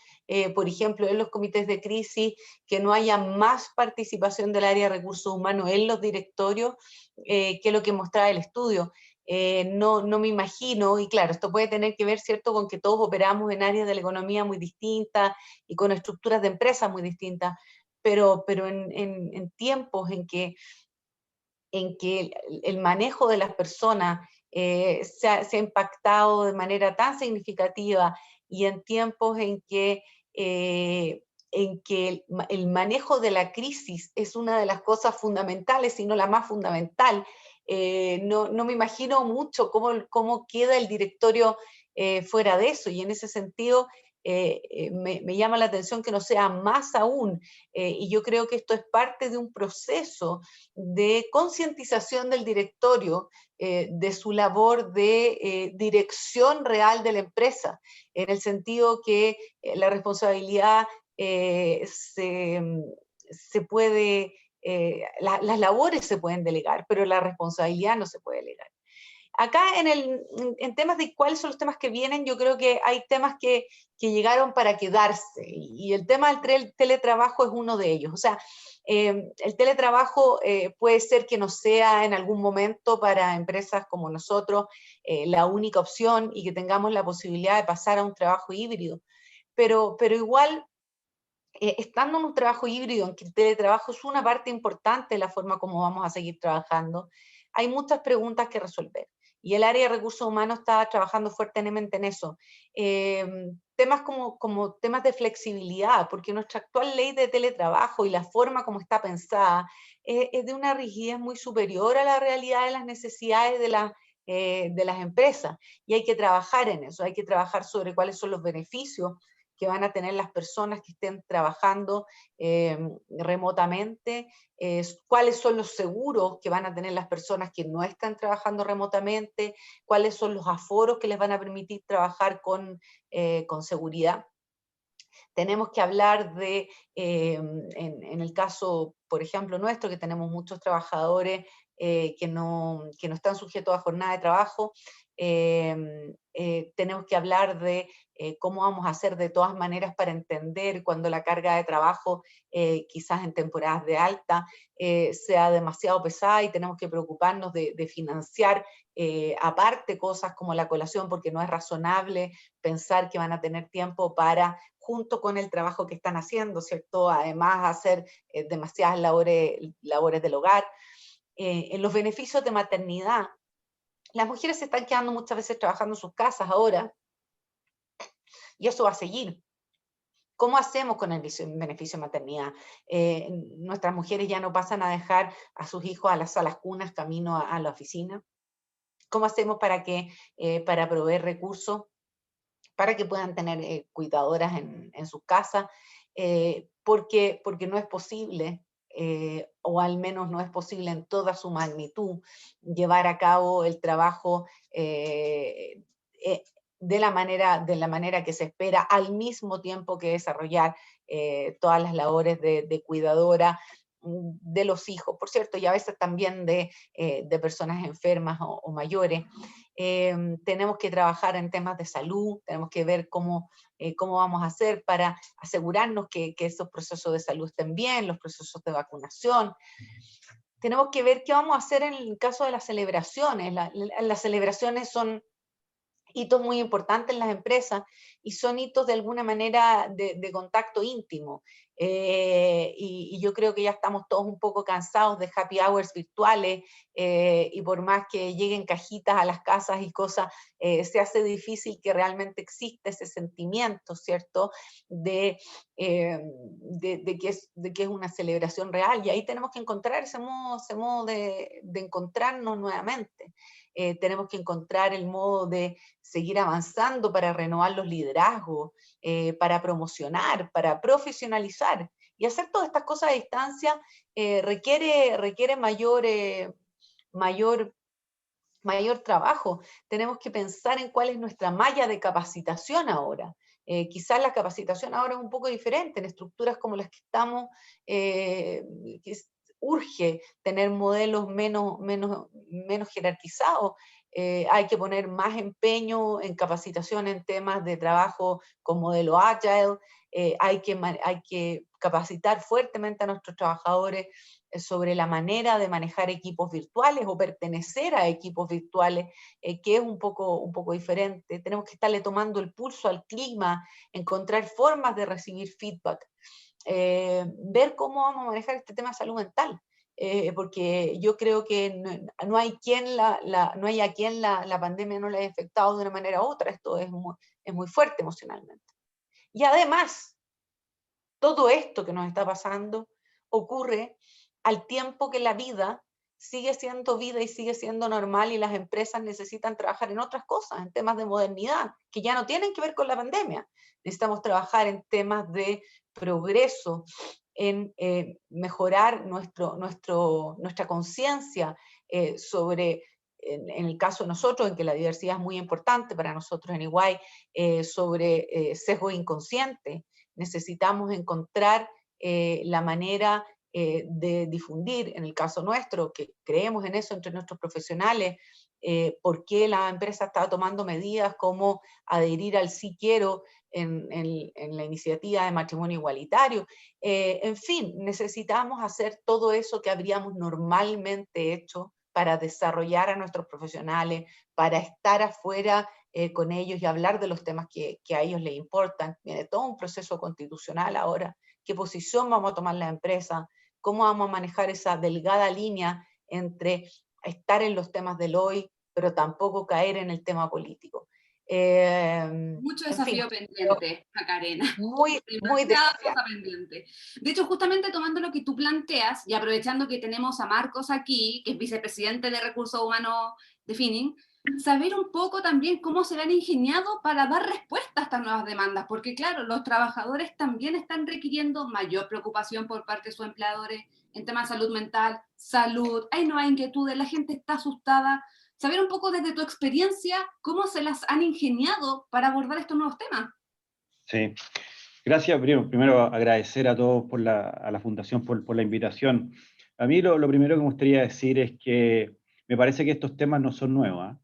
por ejemplo, en los comités de crisis, que no haya más participación del área de recursos humanos en los directorios, que lo que mostraba el estudio. No me imagino, y claro, esto puede tener que ver, ¿cierto?, con que todos operamos en áreas de la economía muy distintas y con estructuras de empresas muy distintas, pero en tiempos en que el manejo de las personas se ha impactado de manera tan significativa, y en tiempos en que el manejo de la crisis es una de las cosas fundamentales, si no la más fundamental, no me imagino mucho cómo queda el directorio fuera de eso, y en ese sentido me llama la atención que no sea más aún, y yo creo que esto es parte de un proceso de concientización del directorio, de su labor de dirección real de la empresa, en el sentido que la responsabilidad se puede, las labores se pueden delegar, pero la responsabilidad no se puede delegar. Acá en temas de cuáles son los temas que vienen, yo creo que hay temas que llegaron para quedarse, y el tema del teletrabajo es uno de ellos. O sea, el teletrabajo puede ser que no sea en algún momento para empresas como nosotros la única opción, y que tengamos la posibilidad de pasar a un trabajo híbrido, pero igual, estando en un trabajo híbrido, en que el teletrabajo es una parte importante de la forma como vamos a seguir trabajando, hay muchas preguntas que resolver. Y el área de recursos humanos está trabajando fuertemente en eso. Temas como temas de flexibilidad, porque nuestra actual ley de teletrabajo y la forma como está pensada es de una rigidez muy superior a la realidad de las necesidades de las empresas. Y hay que trabajar en eso, hay que trabajar sobre cuáles son los beneficios que van a tener las personas que estén trabajando remotamente, cuáles son los seguros que van a tener las personas que no están trabajando remotamente, cuáles son los aforos que les van a permitir trabajar con seguridad. Tenemos que hablar de, en el caso, por ejemplo, nuestro, que tenemos muchos trabajadores que no están sujetos a jornada de trabajo, tenemos que hablar de cómo vamos a hacer de todas maneras para entender cuando la carga de trabajo, quizás en temporadas de alta, sea demasiado pesada y tenemos que preocuparnos de financiar aparte cosas como la colación, porque no es razonable pensar que van a tener tiempo para, junto con el trabajo que están haciendo, ¿cierto? Además hacer demasiadas labores del hogar. En los beneficios de maternidad, las mujeres se están quedando muchas veces trabajando en sus casas ahora, y eso va a seguir. ¿Cómo hacemos con el beneficio de maternidad? Nuestras mujeres ya no pasan a dejar a sus hijos a las salas cunas camino a la oficina. ¿Cómo hacemos para proveer recursos para que puedan tener cuidadoras en sus casas? Porque no es posible, o al menos no es posible en toda su magnitud, llevar a cabo el trabajo de la manera que se espera, al mismo tiempo que desarrollar todas las labores de cuidadora de los hijos, por cierto, y a veces también de personas enfermas o mayores. Tenemos que trabajar en temas de salud, tenemos que ver cómo vamos a hacer para asegurarnos que esos procesos de salud estén bien, los procesos de vacunación. Tenemos que ver qué vamos a hacer en el caso de las celebraciones. Las celebraciones son hitos muy importantes en las empresas y son hitos de alguna manera de contacto íntimo. Y yo creo que ya estamos todos un poco cansados de happy hours virtuales, y por más que lleguen cajitas a las casas y cosas, se hace difícil que realmente exista ese sentimiento, ¿cierto? De que es una celebración real, y ahí tenemos que encontrar ese modo de encontrarnos nuevamente. Tenemos que encontrar el modo de seguir avanzando para renovar los liderazgos, para promocionar, para profesionalizar. Y hacer todas estas cosas a distancia requiere mayor trabajo. Tenemos que pensar en cuál es nuestra malla de capacitación ahora. Quizás la capacitación ahora es un poco diferente, en estructuras como las que estamos, urge tener modelos menos jerarquizados. Hay que poner más empeño en capacitación en temas de trabajo con modelo Agile. Hay que capacitar fuertemente a nuestros trabajadores sobre la manera de manejar equipos virtuales o pertenecer a equipos virtuales, que es un poco diferente. Tenemos que estarle tomando el pulso al clima, encontrar formas de recibir feedback, ver cómo vamos a manejar este tema de salud mental. Porque yo creo que no hay a quien la pandemia no le haya afectado de una manera u otra. Esto es muy fuerte emocionalmente. Y además, todo esto que nos está pasando ocurre al tiempo que la vida sigue siendo vida y sigue siendo normal, y las empresas necesitan trabajar en otras cosas, en temas de modernidad, que ya no tienen que ver con la pandemia. Necesitamos trabajar en temas de progreso, en mejorar nuestra conciencia sobre, en el caso de nosotros, en que la diversidad es muy importante para nosotros en Iguay, sobre sesgo inconsciente. Necesitamos encontrar la manera de difundir, en el caso nuestro, que creemos en eso entre nuestros profesionales, por qué la empresa está tomando medidas como adherir al sí quiero en la iniciativa de matrimonio igualitario. En fin, necesitamos hacer todo eso que habríamos normalmente hecho para desarrollar a nuestros profesionales, para estar afuera con ellos y hablar de los temas que a ellos les importan. Viene todo un proceso constitucional ahora. ¿Qué posición vamos a tomar la empresa? ¿Cómo vamos a manejar esa delgada línea entre estar en los temas del hoy, pero tampoco caer en el tema político? Mucho desafío pendiente, Macarena. Muy cosa pendiente. De hecho, justamente tomando lo que tú planteas y aprovechando que tenemos a Marcos aquí, que es vicepresidente de Recursos Humanos de Finning, saber un poco también cómo se han ingeniado para dar respuesta a estas nuevas demandas, porque claro, los trabajadores también están requiriendo mayor preocupación por parte de sus empleadores en temas de salud mental, salud, hay nuevas inquietudes, la gente está asustada. Saber un poco desde tu experiencia cómo se las han ingeniado para abordar estos nuevos temas. Sí, gracias. Primero agradecer a todos a la Fundación por la invitación. A mí lo primero que me gustaría decir es que me parece que estos temas no son nuevos, ¿eh?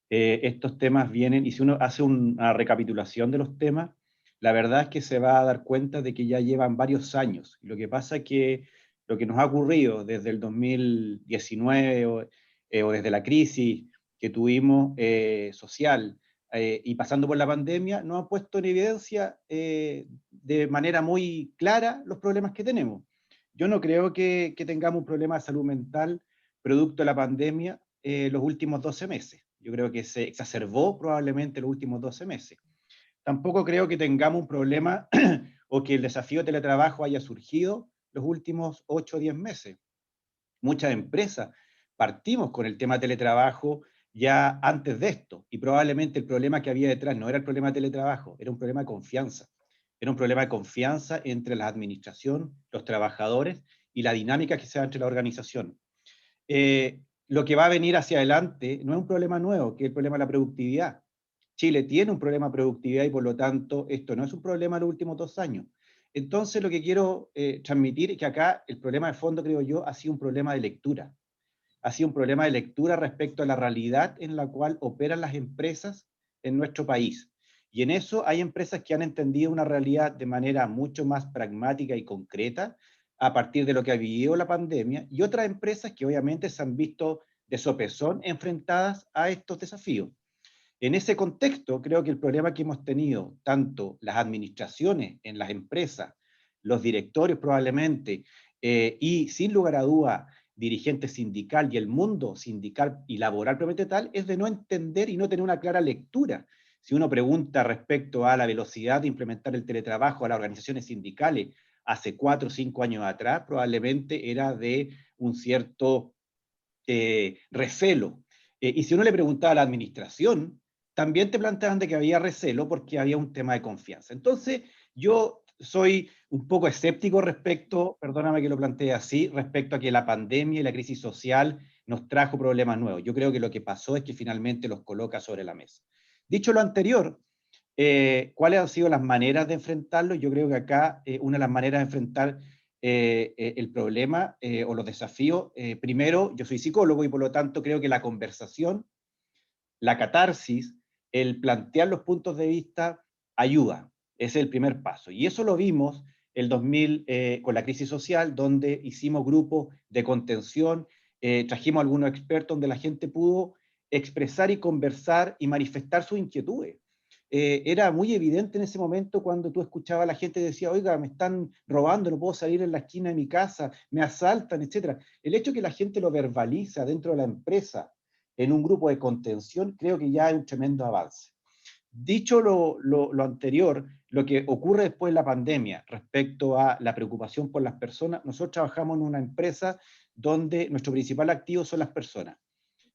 estos temas vienen, y si uno hace una recapitulación de los temas, la verdad es que se va a dar cuenta de que ya llevan varios años. Y lo que pasa es que lo que nos ha ocurrido desde el 2019 o desde la crisis que tuvimos social y pasando por la pandemia, nos ha puesto en evidencia de manera muy clara los problemas que tenemos. Yo no creo que tengamos un problema de salud mental producto de la pandemia los últimos 12 meses. Yo creo que se exacerbó probablemente los últimos 12 meses. Tampoco creo que tengamos un problema o que el desafío de teletrabajo haya surgido los últimos 8 o 10 meses. Muchas empresas partimos con el tema teletrabajo ya antes de esto, y probablemente el problema que había detrás no era el problema de teletrabajo, era un problema de confianza. Era un problema de confianza entre la administración, los trabajadores y la dinámica que se da entre la organización. Lo que va a venir hacia adelante no es un problema nuevo, que es el problema de la productividad. Chile tiene un problema de productividad y por lo tanto esto no es un problema de los últimos 2 años. Entonces lo que quiero transmitir es que acá el problema de fondo, creo yo, ha sido un problema de lectura. Ha sido un problema de lectura respecto a la realidad en la cual operan las empresas en nuestro país. Y en eso hay empresas que han entendido una realidad de manera mucho más pragmática y concreta a partir de lo que ha vivido la pandemia, y otras empresas que obviamente se han visto de sopesón enfrentadas a estos desafíos. En ese contexto, creo que el problema que hemos tenido, tanto las administraciones en las empresas, los directorios probablemente, y sin lugar a duda, dirigentes sindical y el mundo sindical y laboral propiamente tal, es de no entender y no tener una clara lectura. Si uno pregunta respecto a la velocidad de implementar el teletrabajo a las organizaciones sindicales hace 4 o 5 años atrás, probablemente era de un cierto recelo. Y si uno le preguntaba a la administración, también te planteaban de que había recelo porque había un tema de confianza. Entonces, yo soy un poco escéptico respecto, perdóname que lo plantee así, respecto a que la pandemia y la crisis social nos trajo problemas nuevos. Yo creo que lo que pasó es que finalmente los coloca sobre la mesa. Dicho lo anterior, ¿cuáles han sido las maneras de enfrentarlo? Yo creo que acá una de las maneras de enfrentar el problema o los desafíos, primero, yo soy psicólogo y por lo tanto creo que la conversación, la catarsis, el plantear los puntos de vista ayuda. Ese es el primer paso. Y eso lo vimos el 2000 con la crisis social, donde hicimos grupos de contención, trajimos a algunos expertos donde la gente pudo expresar y conversar y manifestar sus inquietudes. Era muy evidente en ese momento cuando tú escuchabas a la gente y decía, oiga, me están robando, no puedo salir en la esquina de mi casa, me asaltan, etc. El hecho de que la gente lo verbaliza dentro de la empresa, en un grupo de contención, creo que ya es un tremendo avance. Dicho lo anterior, lo que ocurre después de la pandemia respecto a la preocupación por las personas, nosotros trabajamos en una empresa donde nuestro principal activo son las personas.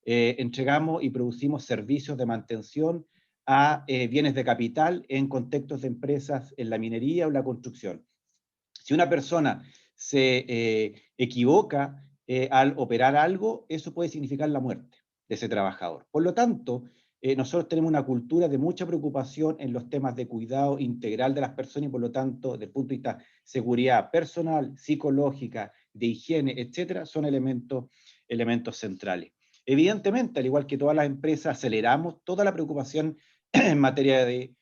Entregamos y producimos servicios de mantención a bienes de capital en contextos de empresas en la minería o la construcción. Si una persona se equivoca al operar algo, eso puede significar la muerte de ese trabajador. Por lo tanto, nosotros tenemos una cultura de mucha preocupación en los temas de cuidado integral de las personas y por lo tanto, desde el punto de vista de seguridad personal, psicológica, de higiene, etcétera, son elementos centrales. Evidentemente, al igual que todas las empresas, aceleramos toda la preocupación en materia de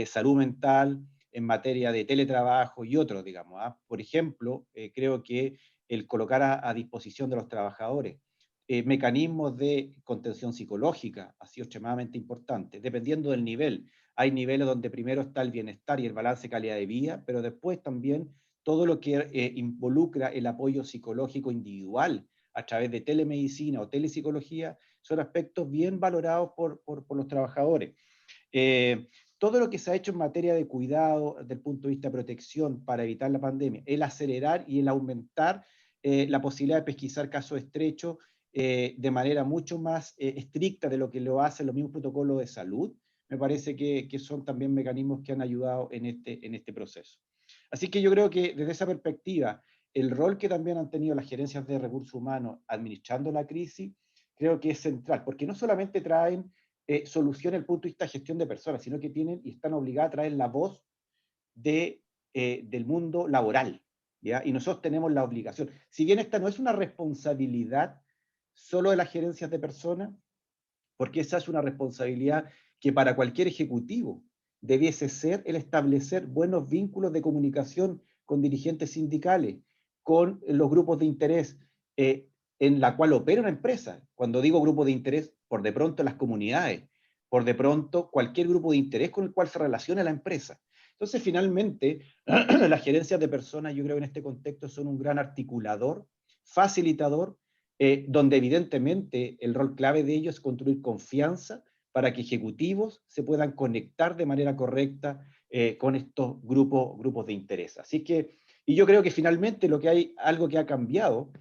salud mental, en materia de teletrabajo y otros, digamos. Por ejemplo, creo que el colocar a disposición de los trabajadores mecanismos de contención psicológica ha sido extremadamente importante, dependiendo del nivel. Hay niveles donde primero está el bienestar y el balance de calidad de vida, pero después también todo lo que involucra el apoyo psicológico individual a través de telemedicina o telepsicología, son aspectos bien valorados por los trabajadores. Todo lo que se ha hecho en materia de cuidado desde el punto de vista de protección para evitar la pandemia, el acelerar y el aumentar la posibilidad de pesquisar casos estrechos de manera mucho más estricta de lo que lo hacen los mismos protocolos de salud, me parece que son también mecanismos que han ayudado en este proceso. Así que yo creo que desde esa perspectiva, el rol que también han tenido las gerencias de recursos humanos administrando la crisis, creo que es central, porque no solamente traen solución desde el punto de vista de gestión de personas, sino que tienen y están obligadas a traer la voz del mundo laboral, ¿ya? Y nosotros tenemos la obligación. Si bien esta no es una responsabilidad solo de las gerencias de personas, porque esa es una responsabilidad que para cualquier ejecutivo debiese ser el establecer buenos vínculos de comunicación con dirigentes sindicales, con los grupos de interés en la cual opera una empresa. Cuando digo grupo de interés, por de pronto las comunidades, por de pronto cualquier grupo de interés con el cual se relacione la empresa. Entonces, finalmente, las gerencias de personas, yo creo que en este contexto son un gran articulador, facilitador, donde evidentemente el rol clave de ellos es construir confianza para que ejecutivos se puedan conectar de manera correcta con estos grupos de interés. Así que, y yo creo que finalmente algo que ha cambiado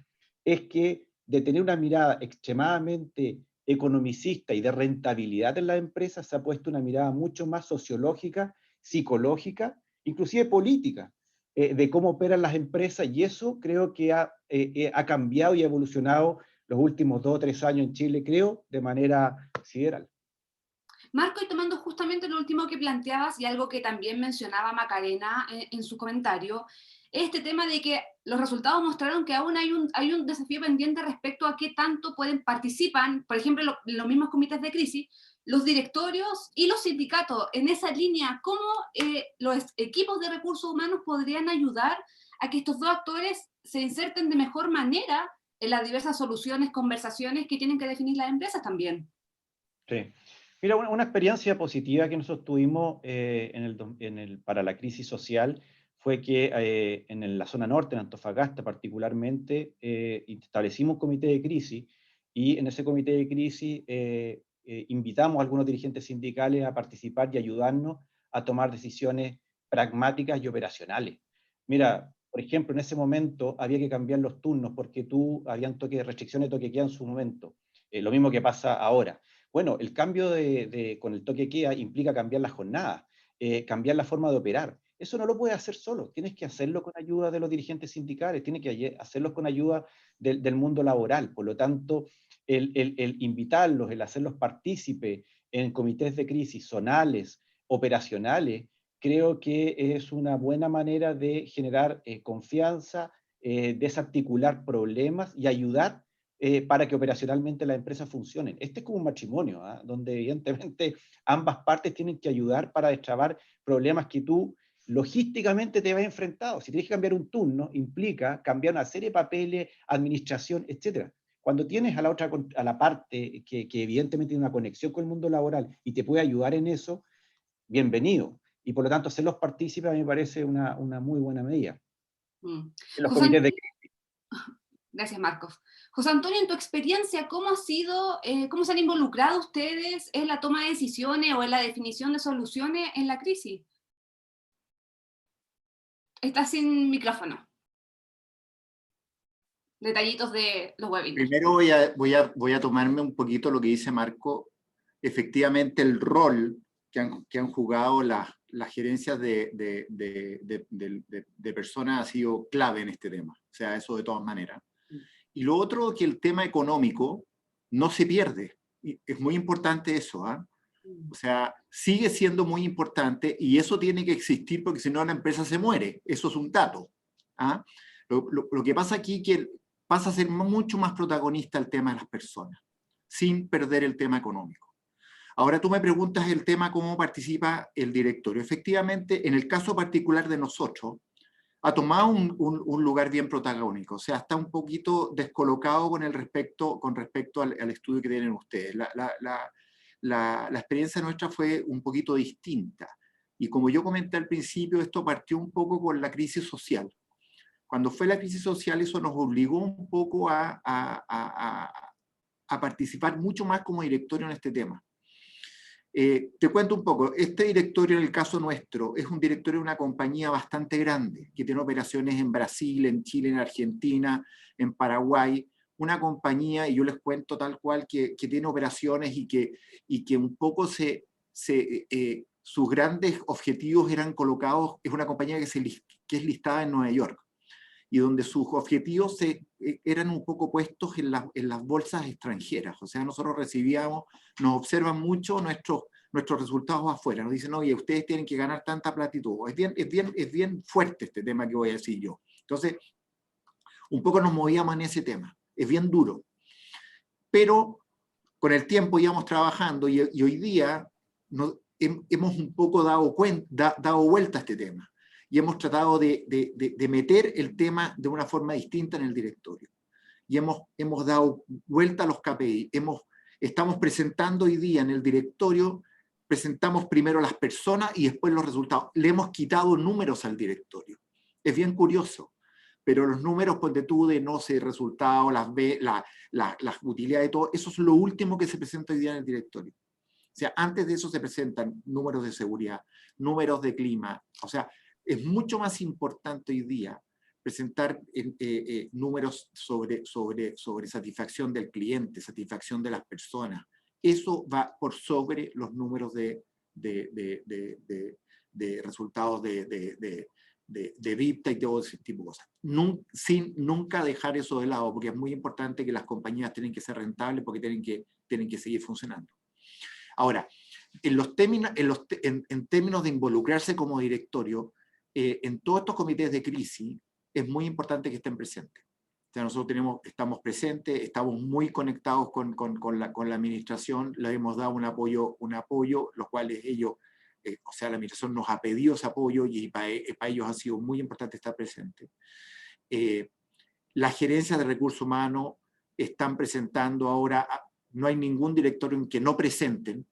es que de tener una mirada extremadamente economicista y de rentabilidad en las empresas, se ha puesto una mirada mucho más sociológica, psicológica, inclusive política, de cómo operan las empresas, y eso creo que ha cambiado y ha evolucionado los últimos 2 o 3 años en Chile, creo, de manera sideral. Marco, y tomando justamente lo último que planteabas y algo que también mencionaba Macarena en su comentario, este tema de que los resultados mostraron que aún hay un desafío pendiente respecto a qué tanto participan, por ejemplo, los mismos comités de crisis, los directorios y los sindicatos. En esa línea, ¿cómo los equipos de recursos humanos podrían ayudar a que estos dos actores se inserten de mejor manera en las diversas soluciones, conversaciones que tienen que definir las empresas también? Sí. Mira, una experiencia positiva que nosotros tuvimos para la crisis social fue que en la zona norte, en Antofagasta particularmente, establecimos un comité de crisis, y en ese comité de crisis invitamos a algunos dirigentes sindicales a participar y ayudarnos a tomar decisiones pragmáticas y operacionales. Mira, por ejemplo, en ese momento había que cambiar los turnos porque habían restricciones de toque de queda en su momento. Lo mismo que pasa ahora. Bueno, el cambio con el toque de queda implica cambiar la jornada, cambiar la forma de operar. Eso no lo puedes hacer solo, tienes que hacerlo con ayuda de los dirigentes sindicales, tienes que hacerlo con ayuda del mundo laboral. Por lo tanto, el invitarlos, el hacerlos partícipes en comités de crisis zonales, operacionales, creo que es una buena manera de generar confianza, desarticular problemas y ayudar para que operacionalmente las empresas funcionen. Este es como un matrimonio, donde evidentemente ambas partes tienen que ayudar para destrabar problemas que tú logísticamente te vas enfrentado. Si tienes que cambiar un turno, implica cambiar una serie de papeles, administración, etc. Cuando tienes a la parte que evidentemente tiene una conexión con el mundo laboral y te puede ayudar en eso, bienvenido. Y por lo tanto, hacerlos partícipes a mí me parece una muy buena medida. En los comités de crisis. Gracias, Marcos. José Antonio, en tu experiencia, ¿cómo se han involucrado ustedes en la toma de decisiones o en la definición de soluciones en la crisis? Estás sin micrófono. Detallitos de los webinars. Primero voy a tomarme un poquito lo que dice Marco. Efectivamente, el rol que han jugado las gerencias de personas ha sido clave en este tema. O sea, eso de todas maneras. Y lo otro, que el tema económico no se pierde. Y es muy importante eso, ¿ah? O sea, sigue siendo muy importante, y eso tiene que existir porque si no la empresa se muere. Eso es un dato, ¿ah? Lo que pasa aquí es que pasa a ser mucho más protagonista el tema de las personas, sin perder el tema económico. Ahora tú me preguntas el tema cómo participa el directorio. Efectivamente, en el caso particular de nosotros, ha tomado un lugar bien protagónico, o sea, está un poquito descolocado con respecto al estudio que tienen ustedes. La experiencia nuestra fue un poquito distinta, y como yo comenté al principio, esto partió un poco con la crisis social. Cuando fue la crisis social, eso nos obligó un poco a participar mucho más como directorio en este tema. Te cuento un poco. Este directorio, en el caso nuestro, es un directorio de una compañía bastante grande, que tiene operaciones en Brasil, en Chile, en Argentina, en Paraguay. Una compañía, y yo les cuento tal cual, que tiene operaciones y que un poco sus grandes objetivos eran colocados. Es una compañía que es listada en Nueva York, y donde sus objetivos eran un poco puestos en las bolsas extranjeras. O sea, nosotros nos observan mucho nuestros resultados afuera. Nos dicen, oye, ustedes tienen que ganar tanta plata y todo. Es bien fuerte este tema que voy a decir yo. Entonces, un poco nos movíamos en ese tema. Es bien duro. Pero con el tiempo íbamos trabajando y hoy día hemos un poco dado vuelta a este tema y hemos tratado de meter el tema de una forma distinta en el directorio. Y hemos dado vuelta a los KPI. Estamos presentando hoy día en el directorio, presentamos primero las personas y después los resultados. Le hemos quitado números al directorio. Es bien curioso, pero los números, ponte tú, de no sé, resultados, las utilidades de todo, eso es lo último que se presenta hoy día en el directorio. O sea, antes de eso se presentan números de seguridad, números de clima. O sea, es mucho más importante hoy día presentar números sobre satisfacción del cliente, satisfacción de las personas. Eso va por sobre los números de resultados de EBITDA y todo ese tipo de cosas. Sin nunca dejar eso de lado, porque es muy importante que las compañías tienen que ser rentables porque tienen que seguir funcionando. Ahora, en términos de involucrarse como directorio, en todos estos comités de crisis, es muy importante que estén presentes. O sea, nosotros estamos presentes, estamos muy conectados con la administración, le hemos dado un apoyo, los cuales ellos, o sea, la administración nos ha pedido ese apoyo y para ellos ha sido muy importante estar presente. Las gerencias de recursos humanos están presentando ahora, no hay ningún directorio en que no presenten.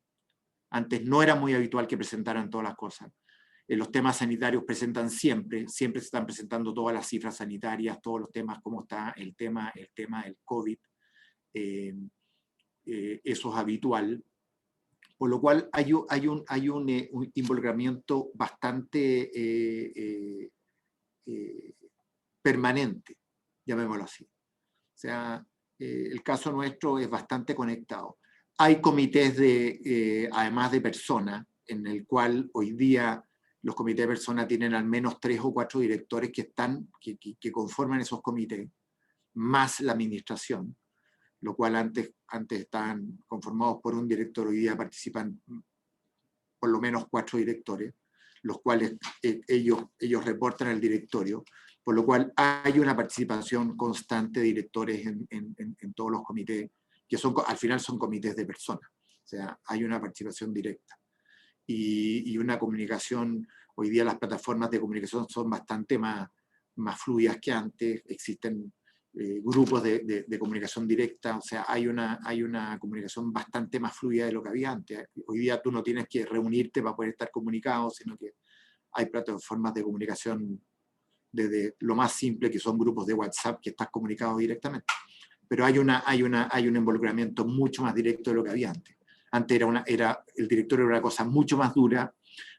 Antes no era muy habitual que presentaran todas las cosas. Los temas sanitarios presentan siempre se están presentando todas las cifras sanitarias, todos los temas, cómo está el tema del COVID. Eso es habitual. Por lo cual hay un involucramiento bastante permanente, llamémoslo así. O sea, el caso nuestro es bastante conectado. Hay comités además de personas, en el cual hoy día los comités de personas tienen al menos 3 o 4 directores que conforman esos comités, más la administración, lo cual antes estaban conformados por un director, hoy día participan por lo menos 4 directores, los cuales ellos reportan al directorio, por lo cual hay una participación constante de directores en todos los comités, que al final son comités de personas, o sea, hay una participación directa. Y una comunicación, hoy día las plataformas de comunicación son bastante más fluidas que antes, existen grupos de comunicación directa, o sea, hay una comunicación bastante más fluida de lo que había antes. Hoy día tú no tienes que reunirte para poder estar comunicado, sino que hay plataformas de comunicación desde lo más simple, que son grupos de WhatsApp, que estás comunicado directamente. Pero hay un involucramiento mucho más directo de lo que había antes. Antes el directorio era una cosa mucho más dura,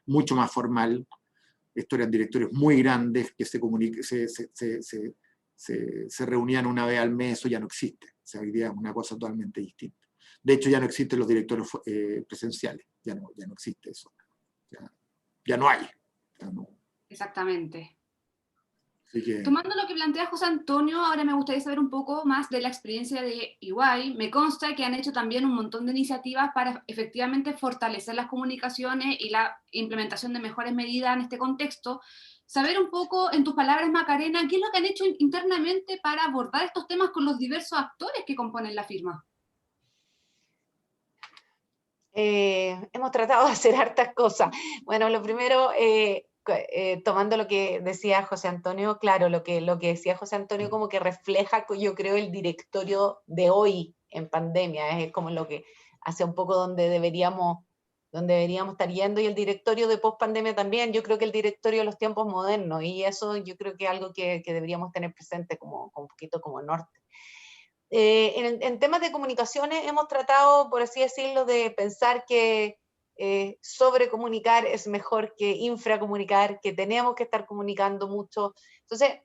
mucho más formal. Estos eran directorios muy grandes que se reunían una vez al mes, eso ya no existe. O sea, hoy día es una cosa totalmente distinta. De hecho, ya no existen los directorios presenciales, ya no existe eso. Ya no hay. Ya no. Exactamente. Que... Tomando lo que plantea José Antonio, ahora me gustaría saber un poco más de la experiencia de EY. Me consta que han hecho también un montón de iniciativas para efectivamente fortalecer las comunicaciones y la implementación de mejores medidas en este contexto. Saber un poco, en tus palabras, Macarena, ¿qué es lo que han hecho internamente para abordar estos temas con los diversos actores que componen la firma? Hemos tratado de hacer hartas cosas. Bueno, lo primero... tomando lo que decía José Antonio, claro, lo que decía José Antonio como que refleja, yo creo, el directorio de hoy en pandemia, es como lo que hace un poco donde deberíamos estar yendo, y el directorio de post-pandemia también, yo creo que el directorio de los tiempos modernos, y eso yo creo que es algo que deberíamos tener presente como un poquito como norte. En temas de comunicaciones hemos tratado, por así decirlo, de pensar que sobrecomunicar es mejor que infracomunicar, que tenemos que estar comunicando mucho. Entonces,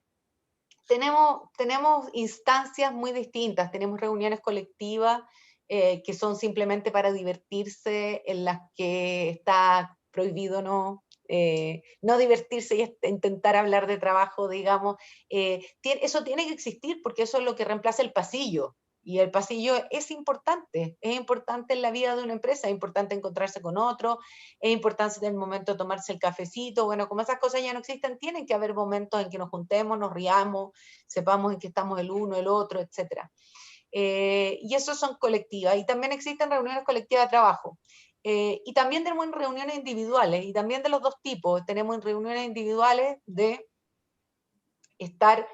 tenemos instancias muy distintas, tenemos reuniones colectivas que son simplemente para divertirse, en las que está prohibido no divertirse y intentar hablar de trabajo, digamos. Eso tiene que existir porque eso es lo que reemplaza el pasillo. Y el pasillo es importante en la vida de una empresa, es importante encontrarse con otro, es importante en el momento de tomarse el cafecito. Bueno, como esas cosas ya no existen, tienen que haber momentos en que nos juntemos, nos riamos, sepamos en qué estamos el uno, el otro, etc. Y eso son colectivas. Y también existen reuniones colectivas de trabajo. Y también tenemos reuniones individuales, y también de los dos tipos. Tenemos reuniones individuales de estar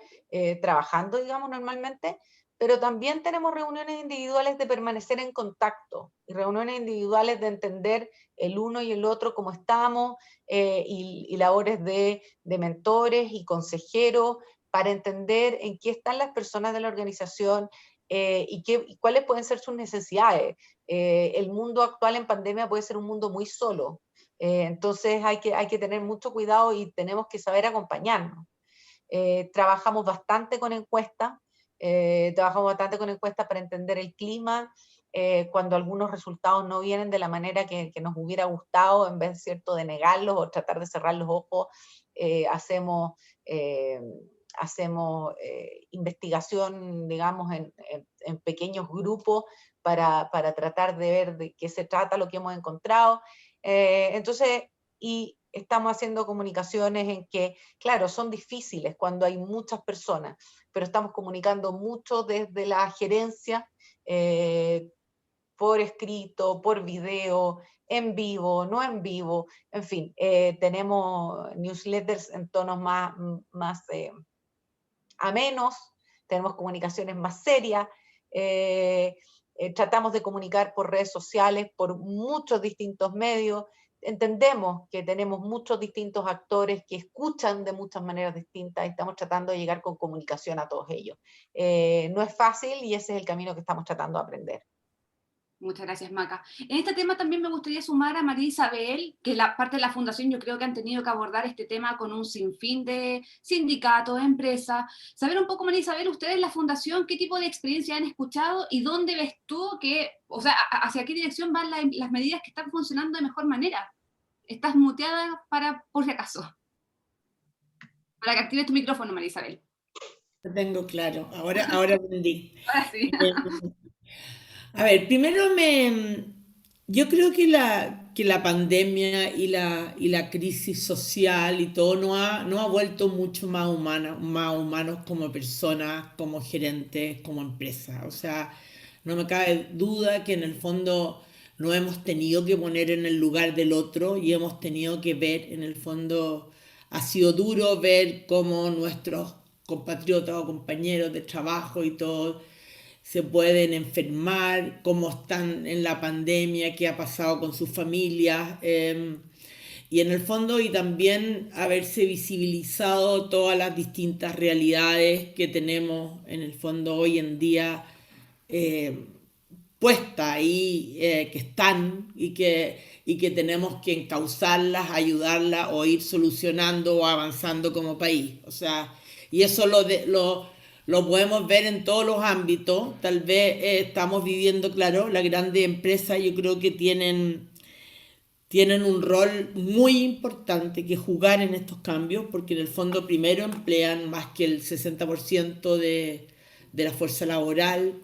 trabajando, digamos, normalmente, pero también tenemos reuniones individuales de permanecer en contacto, y reuniones individuales de entender el uno y el otro cómo estamos, y labores de mentores y consejeros, para entender en qué están las personas de la organización, y cuáles pueden ser sus necesidades. El mundo actual en pandemia puede ser un mundo muy solo, entonces hay que tener mucho cuidado y tenemos que saber acompañarnos. Trabajamos bastante con encuestas, para entender el clima, cuando algunos resultados no vienen de la manera que nos hubiera gustado, en vez, ¿cierto?, de negarlos o tratar de cerrar los ojos, hacemos investigación, digamos, en pequeños grupos para tratar de ver de qué se trata lo que hemos encontrado. Entonces, y estamos haciendo comunicaciones en que, claro, son difíciles cuando hay muchas personas, pero estamos comunicando mucho desde la gerencia, por escrito, por video, en vivo, no en vivo, en fin, tenemos newsletters en tonos más amenos, tenemos comunicaciones más serias, tratamos de comunicar por redes sociales, por muchos distintos medios. Entendemos que tenemos muchos distintos actores que escuchan de muchas maneras distintas, y estamos tratando de llegar con comunicación a todos ellos. No es fácil, y ese es el camino que estamos tratando de aprender. Muchas gracias, Maca. En este tema también me gustaría sumar a María Isabel, que la parte de la fundación yo creo que han tenido que abordar este tema con un sinfín de sindicatos, empresas. Saber un poco, María Isabel, ustedes en la fundación, ¿qué tipo de experiencia han escuchado y dónde ves tú que, o sea, hacia qué dirección van las medidas que están funcionando de mejor manera? Estás muteada por si acaso. Para que actives tu micrófono, María Isabel. Lo tengo claro, ahora aprendí. Ahora sí. A ver, primero yo creo que la pandemia y la crisis social y todo nos ha vuelto mucho más humanos como personas, como gerentes, como empresas. O sea, no me cabe duda que en el fondo nos hemos tenido que poner en el lugar del otro, y hemos tenido que ver, en el fondo, ha sido duro ver cómo nuestros compatriotas o compañeros de trabajo y todo se pueden enfermar, cómo están en la pandemia, qué ha pasado con sus familias, y en el fondo, y también haberse visibilizado todas las distintas realidades que tenemos en el fondo hoy en día, puestas ahí, que están, y que tenemos que encauzarlas, ayudarlas, o ir solucionando o avanzando como país. O sea, y eso lo podemos ver en todos los ámbitos. Tal vez estamos viviendo, claro, las grandes empresas yo creo que tienen un rol muy importante que jugar en estos cambios, porque en el fondo primero emplean más que el 60% de la fuerza laboral.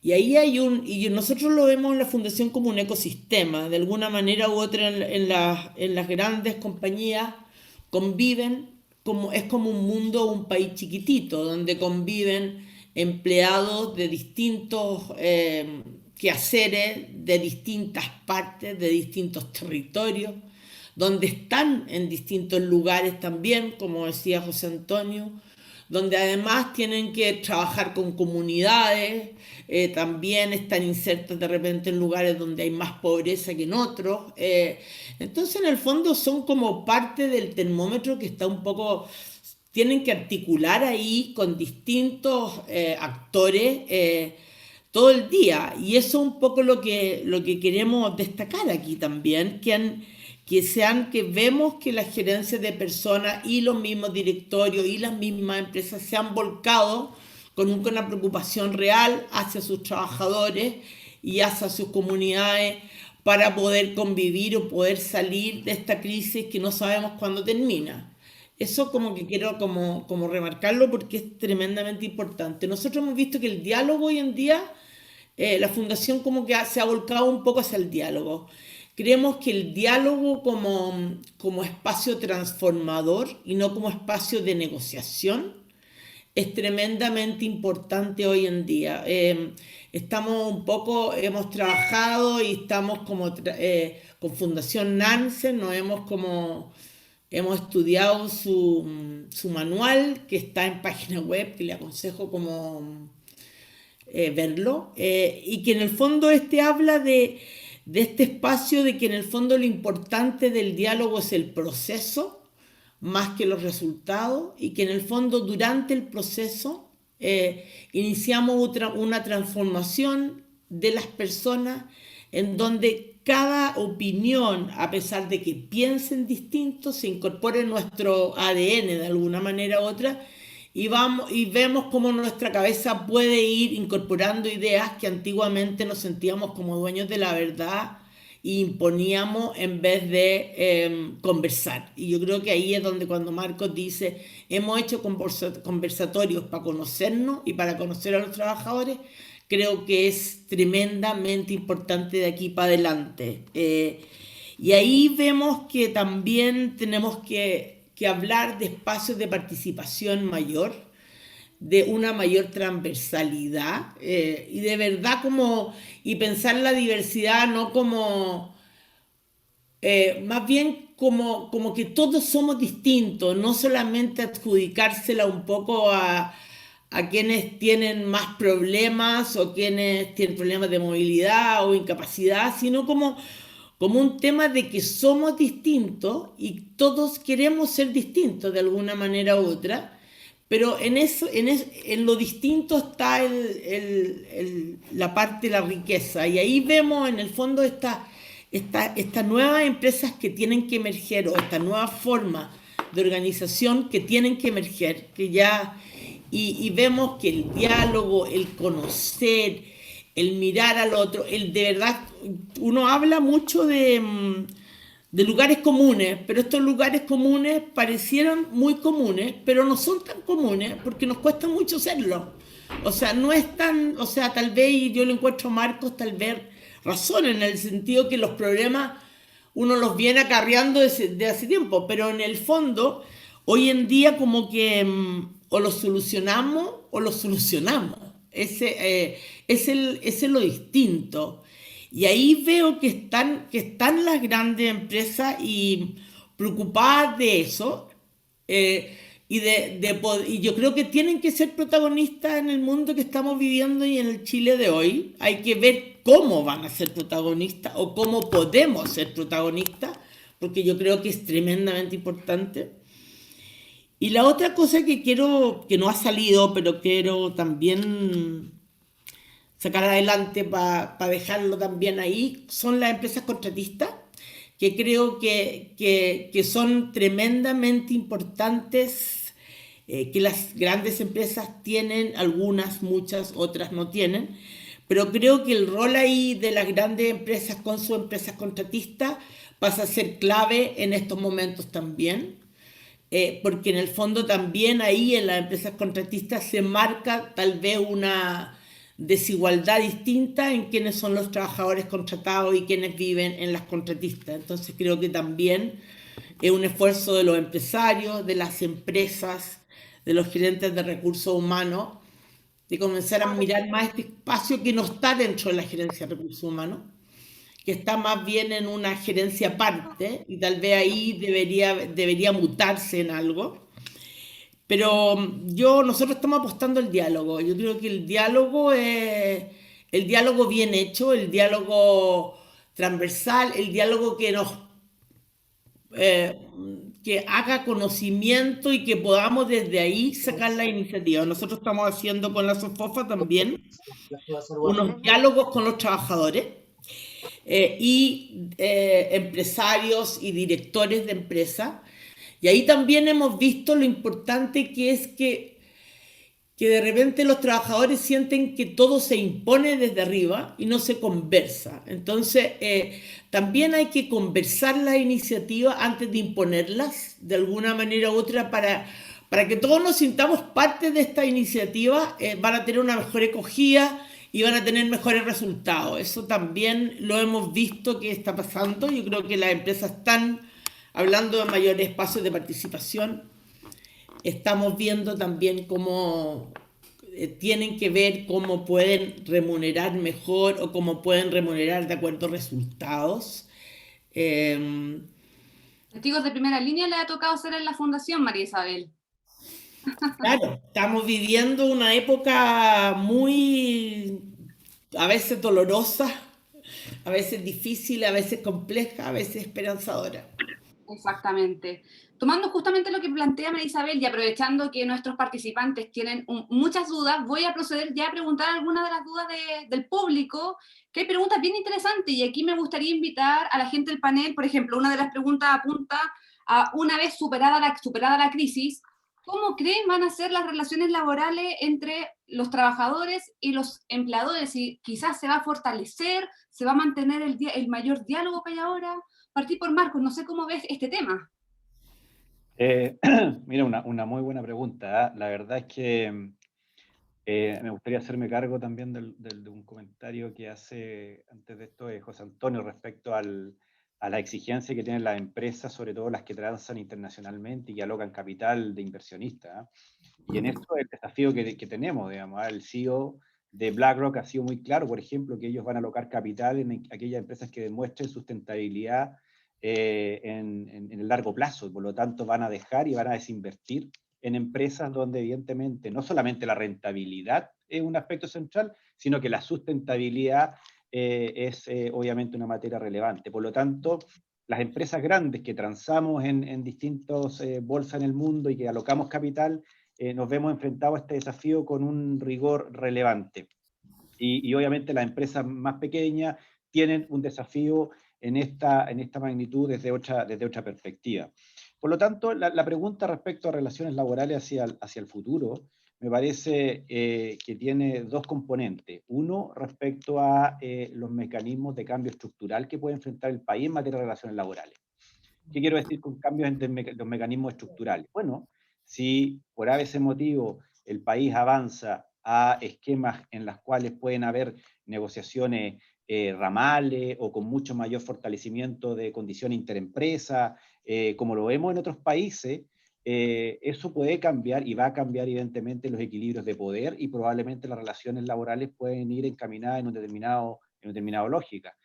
Y ahí y nosotros lo vemos en la fundación como un ecosistema. De alguna manera u otra, en las grandes compañías conviven, es como un mundo, un país chiquitito, donde conviven empleados de distintos quehaceres, de distintas partes, de distintos territorios, donde están en distintos lugares también, como decía José Antonio, donde además tienen que trabajar con comunidades, también están insertos de repente en lugares donde hay más pobreza que en otros. Entonces, en el fondo, son como parte del termómetro que está un poco, tienen que articular ahí con distintos actores todo el día. Y eso es un poco lo que queremos destacar aquí también, que vemos que las gerencias de personas y los mismos directorios y las mismas empresas se han volcado con una preocupación real hacia sus trabajadores y hacia sus comunidades, para poder convivir o poder salir de esta crisis que no sabemos cuándo termina. Eso como que quiero como remarcarlo, porque es tremendamente importante. Nosotros hemos visto que el diálogo hoy en día, la fundación como que se ha volcado un poco hacia el diálogo. Creemos que el diálogo como espacio transformador y no como espacio de negociación es tremendamente importante hoy en día. Estamos un poco, hemos trabajado y estamos como con Fundación Nansen, hemos estudiado su manual, que está en página web, que le aconsejo como verlo, y que en el fondo habla de este espacio, de que en el fondo lo importante del diálogo es el proceso más que los resultados, y que en el fondo durante el proceso iniciamos una transformación de las personas en donde cada opinión, a pesar de que piensen distinto, se incorpore en nuestro ADN de alguna manera u otra, y vemos cómo nuestra cabeza puede ir incorporando ideas que antiguamente nos sentíamos como dueños de la verdad e imponíamos en vez de conversar. Y yo creo que ahí es donde cuando Marcos dice, hemos hecho conversatorios para conocernos y para conocer a los trabajadores, creo que es tremendamente importante de aquí para adelante. Y ahí vemos que también tenemos que hablar de espacios de participación mayor, de una mayor transversalidad, y de verdad y pensar la diversidad no como, más bien como que todos somos distintos, no solamente adjudicársela un poco a quienes tienen más problemas o quienes tienen problemas de movilidad o incapacidad, sino como un tema de que somos distintos y todos queremos ser distintos de alguna manera u otra, pero en lo distinto está la parte de la riqueza, y ahí vemos en el fondo estas nuevas empresas que tienen que emerger, o esta nueva forma de organización que tienen que emerger, y vemos que el diálogo, el conocer, el mirar al otro, de verdad, uno habla mucho de lugares comunes, pero estos lugares comunes parecieran muy comunes, pero no son tan comunes porque nos cuesta mucho serlo. O sea, no es tan, o sea, tal vez, y yo le encuentro a Marcos tal vez razón en el sentido que los problemas uno los viene acarreando de hace tiempo, pero en el fondo, hoy en día como que o los solucionamos o los solucionamos. Ese es lo distinto. Y ahí veo que están las grandes empresas y preocupadas de eso, y yo creo que tienen que ser protagonistas en el mundo que estamos viviendo y en el Chile de hoy. Hay que ver cómo van a ser protagonistas o cómo podemos ser protagonistas, porque yo creo que es tremendamente importante. Y la otra cosa que no ha salido, pero quiero también sacar adelante para dejarlo también ahí, son las empresas contratistas, que creo que son tremendamente importantes, que las grandes empresas tienen, algunas, muchas, otras no tienen, pero creo que el rol ahí de las grandes empresas con sus empresas contratistas pasa a ser clave en estos momentos también, porque en el fondo también ahí en las empresas contratistas se marca tal vez una desigualdad distinta en quiénes son los trabajadores contratados y quienes viven en las contratistas. Entonces creo que también es un esfuerzo de los empresarios, de las empresas, de los gerentes de recursos humanos, de comenzar a mirar más este espacio que no está dentro de la gerencia de recursos humanos, que está más bien en una gerencia aparte, y tal vez ahí debería mutarse en algo. Pero nosotros estamos apostando al diálogo. Yo creo que el diálogo bien hecho, el diálogo transversal, el diálogo que haga conocimiento y que podamos desde ahí sacar la iniciativa. Nosotros estamos haciendo con la SOFOFA también unos diálogos con los trabajadores y empresarios y directores de empresas. Y ahí también hemos visto lo importante que es que de repente los trabajadores sienten que todo se impone desde arriba y no se conversa. Entonces, también hay que conversar las iniciativas antes de imponerlas de alguna manera u otra para que todos nos sintamos parte de esta iniciativa. Van a tener una mejor acogida y van a tener mejores resultados. Eso también lo hemos visto que está pasando. Yo creo que las empresas están hablando de mayores espacios de participación. estamos viendo también cómo tienen que ver cómo pueden remunerar mejor o cómo pueden remunerar de acuerdo a resultados. Eh, Testigos de primera línea le ha tocado ser en la Fundación, María Isabel. claro, estamos viviendo una época muy, a veces dolorosa, a veces difícil, a veces compleja, a veces esperanzadora. Exactamente. Tomando justamente lo que plantea María Isabel y aprovechando que nuestros participantes tienen muchas dudas, voy a proceder ya a preguntar algunas de las dudas del público, que hay preguntas bien interesantes y aquí me gustaría invitar a la gente del panel. Por ejemplo, una de las preguntas apunta a una vez superada la crisis, ¿cómo creen van a ser las relaciones laborales entre los trabajadores y los empleadores? Y quizás se va a fortalecer, se va a mantener el mayor diálogo que hay ahora. Partí por Marcos, no sé cómo ves este tema. Mira, una muy buena pregunta, ¿eh? La verdad es que me gustaría hacerme cargo también de un comentario que hace antes de esto José Antonio respecto a la exigencia que tienen las empresas, sobre todo las que transan internacionalmente y que alocan capital de inversionistas, ¿eh? Y en eso el desafío que tenemos, digamos, ¿eh? El CEO de BlackRock ha sido muy claro, por ejemplo, que ellos van a alocar capital en aquellas empresas que demuestren sustentabilidad en el largo plazo, por lo tanto van a dejar y van a desinvertir en empresas donde evidentemente no solamente la rentabilidad es un aspecto central, sino que la sustentabilidad es obviamente una materia relevante. Por lo tanto, las empresas grandes que transamos en distintas bolsas en el mundo y que alocamos capital, nos vemos enfrentados a este desafío con un rigor relevante. Y obviamente las empresas más pequeñas tienen un desafío en esta magnitud desde otra perspectiva. Por lo tanto, la pregunta respecto a relaciones laborales hacia el futuro me parece que tiene dos componentes. Uno, respecto a los mecanismos de cambio estructural que puede enfrentar el país en materia de relaciones laborales. ¿Qué quiero decir con cambios en los mecanismos estructurales? Bueno, si por ese motivo el país avanza a esquemas en los cuales pueden haber negociaciones ramales o con mucho mayor fortalecimiento de condiciones interempresa, como lo vemos en otros países, eso puede cambiar y va a cambiar evidentemente los equilibrios de poder y probablemente las relaciones laborales pueden ir encaminadas en un determinado lógica.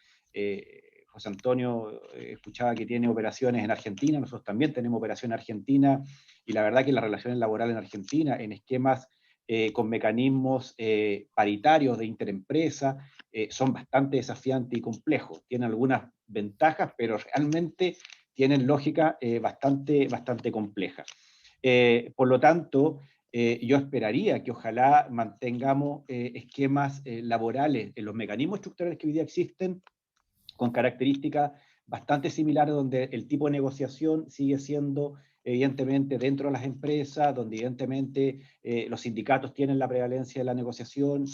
José Antonio escuchaba que tiene operaciones en Argentina, nosotros también tenemos operaciones en Argentina, y la verdad que las relaciones laborales en Argentina, en esquemas con mecanismos paritarios de interempresa, son bastante desafiantes y complejos. Tienen algunas ventajas, pero realmente tienen lógica bastante compleja. Por lo tanto, yo esperaría que ojalá mantengamos esquemas laborales en los mecanismos estructurales que hoy día existen, con características bastante similares, donde el tipo de negociación sigue siendo evidentemente dentro de las empresas, donde evidentemente los sindicatos tienen la prevalencia de la negociación,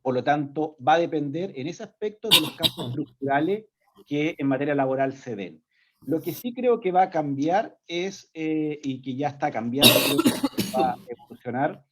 por lo tanto va a depender en ese aspecto de los cambios estructurales que en materia laboral se den. Lo que sí creo que va a cambiar es, y que ya está cambiando, creo que va a evolucionar,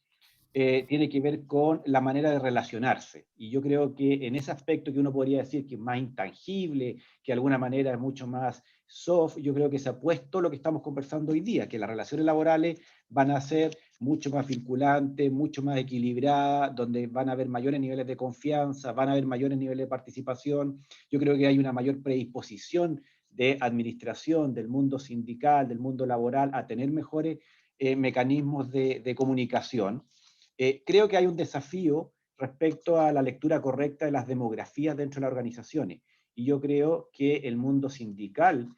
tiene que ver con la manera de relacionarse. Y yo creo que en ese aspecto que uno podría decir que es más intangible, que de alguna manera es mucho más soft, yo creo que se ha puesto lo que estamos conversando hoy día, que las relaciones laborales van a ser mucho más vinculantes, mucho más equilibradas, donde van a haber mayores niveles de confianza, van a haber mayores niveles de participación. Yo creo que hay una mayor predisposición de administración, del mundo sindical, del mundo laboral, a tener mejores mecanismos de comunicación. Creo que hay un desafío respecto a la lectura correcta de las demografías dentro de las organizaciones. Y yo creo que el mundo sindical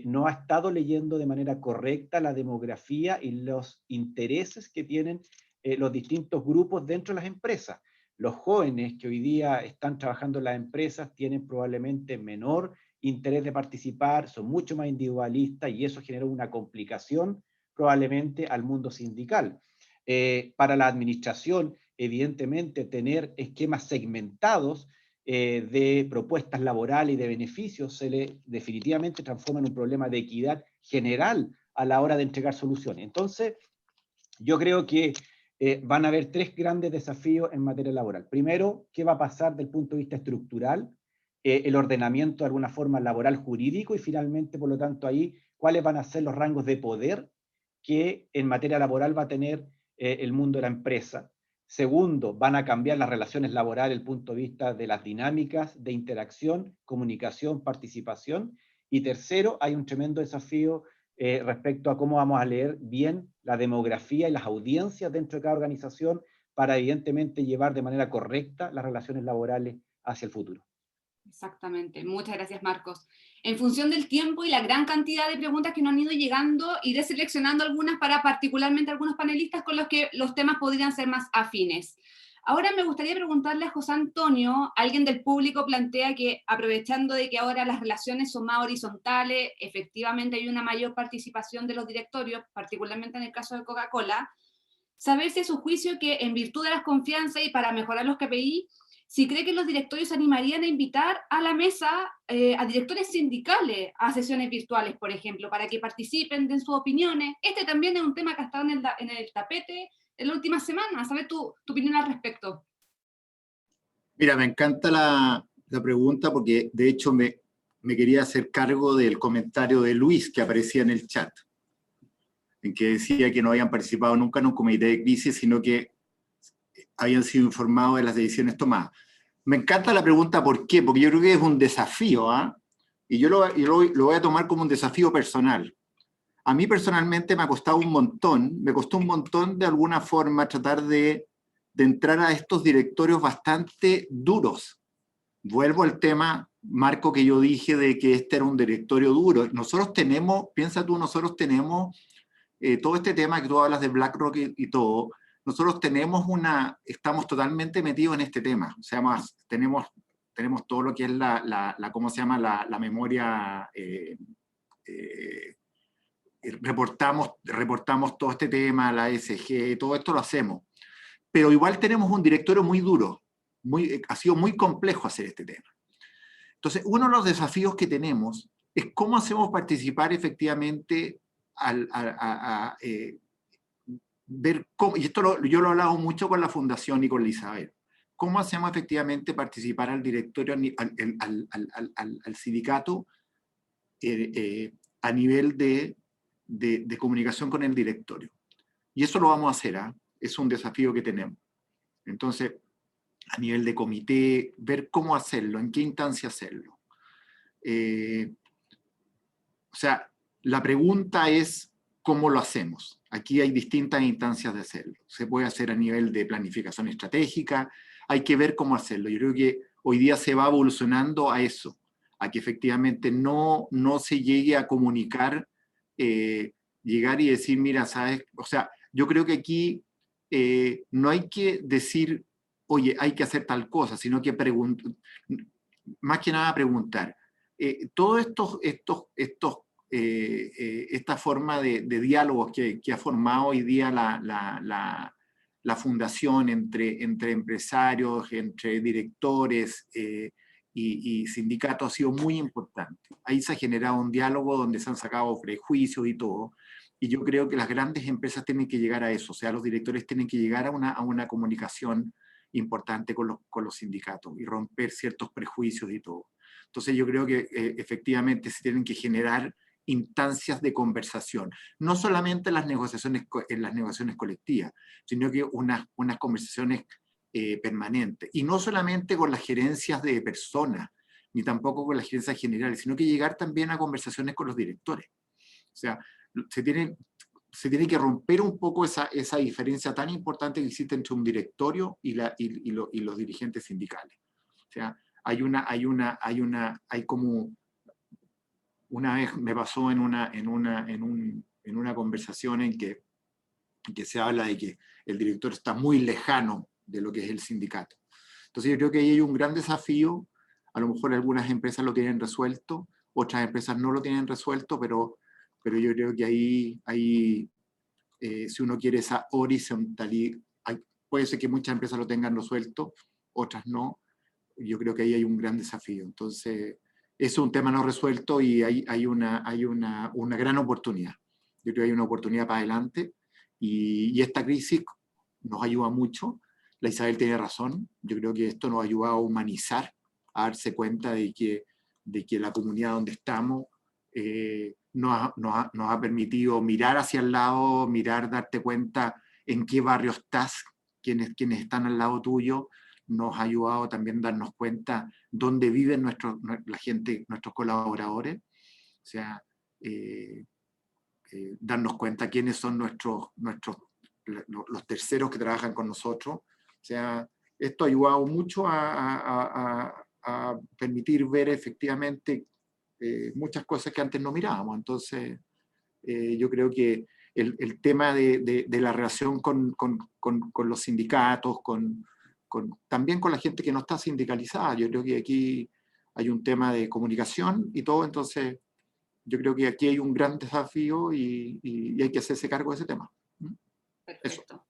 no ha estado leyendo de manera correcta la demografía y los intereses que tienen los distintos grupos dentro de las empresas. Los jóvenes que hoy día están trabajando en las empresas tienen probablemente menor interés de participar, son mucho más individualistas y eso genera una complicación probablemente al mundo sindical. Para la administración, evidentemente, tener esquemas segmentados de propuestas laborales y de beneficios definitivamente transforma en un problema de equidad general a la hora de entregar soluciones. Entonces, yo creo que van a haber tres grandes desafíos en materia laboral. Primero, ¿qué va a pasar desde el punto de vista estructural? El ordenamiento de alguna forma laboral jurídico y finalmente, por lo tanto, ahí, ¿cuáles van a ser los rangos de poder que en materia laboral va a tener el mundo de la empresa. Segundo, van a cambiar las relaciones laborales desde el punto de vista de las dinámicas de interacción, comunicación, participación. Y tercero, hay un tremendo desafío respecto a cómo vamos a leer bien la demografía y las audiencias dentro de cada organización para evidentemente llevar de manera correcta las relaciones laborales hacia el futuro. Exactamente, muchas gracias Marcos. En función del tiempo y la gran cantidad de preguntas que nos han ido llegando, iré seleccionando algunas para particularmente algunos panelistas con los que los temas podrían ser más afines. Ahora me gustaría preguntarle a José Antonio, alguien del público plantea que aprovechando de que ahora las relaciones son más horizontales, efectivamente hay una mayor participación de los directorios, particularmente en el caso de Coca-Cola, saber si es su juicio que en virtud de las confianzas y para mejorar los KPI, si cree que los directorios se animarían a invitar a la mesa a directores sindicales a sesiones virtuales, por ejemplo, para que participen, den sus opiniones. Este también es un tema que ha estado en el tapete en la última semana. ¿Sabes tu opinión al respecto? Mira, me encanta la pregunta porque de hecho me quería hacer cargo del comentario de Luis que aparecía en el chat, en que decía que no habían participado nunca en un comité de crisis, sino que habían sido informados de las decisiones tomadas. Me encanta la pregunta ¿por qué? Porque yo creo que es un desafío, ¿ah? Y yo lo voy a tomar como un desafío personal. A mí personalmente me ha costado un montón, me costó un montón de alguna forma tratar de entrar a estos directorios bastante duros. Vuelvo al tema, Marco, que yo dije de que este era un directorio duro. Nosotros tenemos, piensa tú, nosotros tenemos todo este tema que tú hablas de BlackRock y todo, nosotros estamos totalmente metidos en este tema. O sea, más, tenemos todo lo que es ¿cómo se llama? La memoria, reportamos todo este tema, la ESG, todo esto lo hacemos. Pero igual tenemos un directorio muy duro, ha sido muy complejo hacer este tema. Entonces, uno de los desafíos que tenemos es cómo hacemos participar efectivamente ver cómo, y esto yo lo he hablado mucho con la Fundación y con la Isabel, cómo hacemos efectivamente participar al directorio, al sindicato a nivel de comunicación con el directorio. Y eso lo vamos a hacer, ¿eh? Es un desafío que tenemos. Entonces, a nivel de comité, ver cómo hacerlo, en qué instancia hacerlo. O sea, la pregunta es cómo lo hacemos. Aquí hay distintas instancias de hacerlo. Se puede hacer a nivel de planificación estratégica, hay que ver cómo hacerlo. Yo creo que hoy día se va evolucionando a eso, a que efectivamente no se llegue a comunicar, llegar y decir, mira, ¿sabes? O sea, yo creo que aquí no hay que decir, oye, hay que hacer tal cosa, sino que más que nada preguntar. Todos esta forma de diálogos que ha formado hoy día la fundación entre empresarios, entre directores y sindicatos ha sido muy importante. Ahí se ha generado un diálogo donde se han sacado prejuicios y todo, y yo creo que las grandes empresas tienen que llegar a eso, o sea, los directores tienen que llegar a una comunicación importante con los sindicatos y romper ciertos prejuicios y todo. Entonces yo creo que efectivamente se tienen que generar instancias de conversación, no solamente en las negociaciones colectivas, sino que unas conversaciones permanentes, y no solamente con las gerencias de personas, ni tampoco con las gerencias generales, sino que llegar también a conversaciones con los directores. O sea, se tiene que romper un poco esa diferencia tan importante que existe entre un directorio y los dirigentes sindicales. O sea, hay como... Una vez me pasó en una conversación en que se habla de que el director está muy lejano de lo que es el sindicato. Entonces yo creo que ahí hay un gran desafío. A lo mejor algunas empresas lo tienen resuelto, otras empresas no lo tienen resuelto, pero yo creo que ahí si uno quiere esa horizontalidad, puede ser que muchas empresas lo tengan resuelto, otras no. Yo creo que ahí hay un gran desafío. Entonces, es un tema no resuelto y hay una gran oportunidad. Yo creo que hay una oportunidad para adelante y esta crisis nos ayuda mucho. La Isabel tiene razón. Yo creo que esto nos ayuda a humanizar, a darse cuenta de que la comunidad donde estamos nos ha permitido mirar hacia el lado, darte cuenta en qué barrio estás, quiénes están al lado tuyo. Nos ha ayudado también a darnos cuenta dónde viven la gente, nuestros colaboradores. O sea, darnos cuenta quiénes son los terceros que trabajan con nosotros. O sea, esto ha ayudado mucho a permitir ver efectivamente muchas cosas que antes no mirábamos. Entonces, yo creo que el tema de la relación con los sindicatos, también con la gente que no está sindicalizada, yo creo que aquí hay un tema de comunicación y todo, entonces yo creo que aquí hay un gran desafío y hay que hacerse cargo de ese tema. Perfecto. Eso.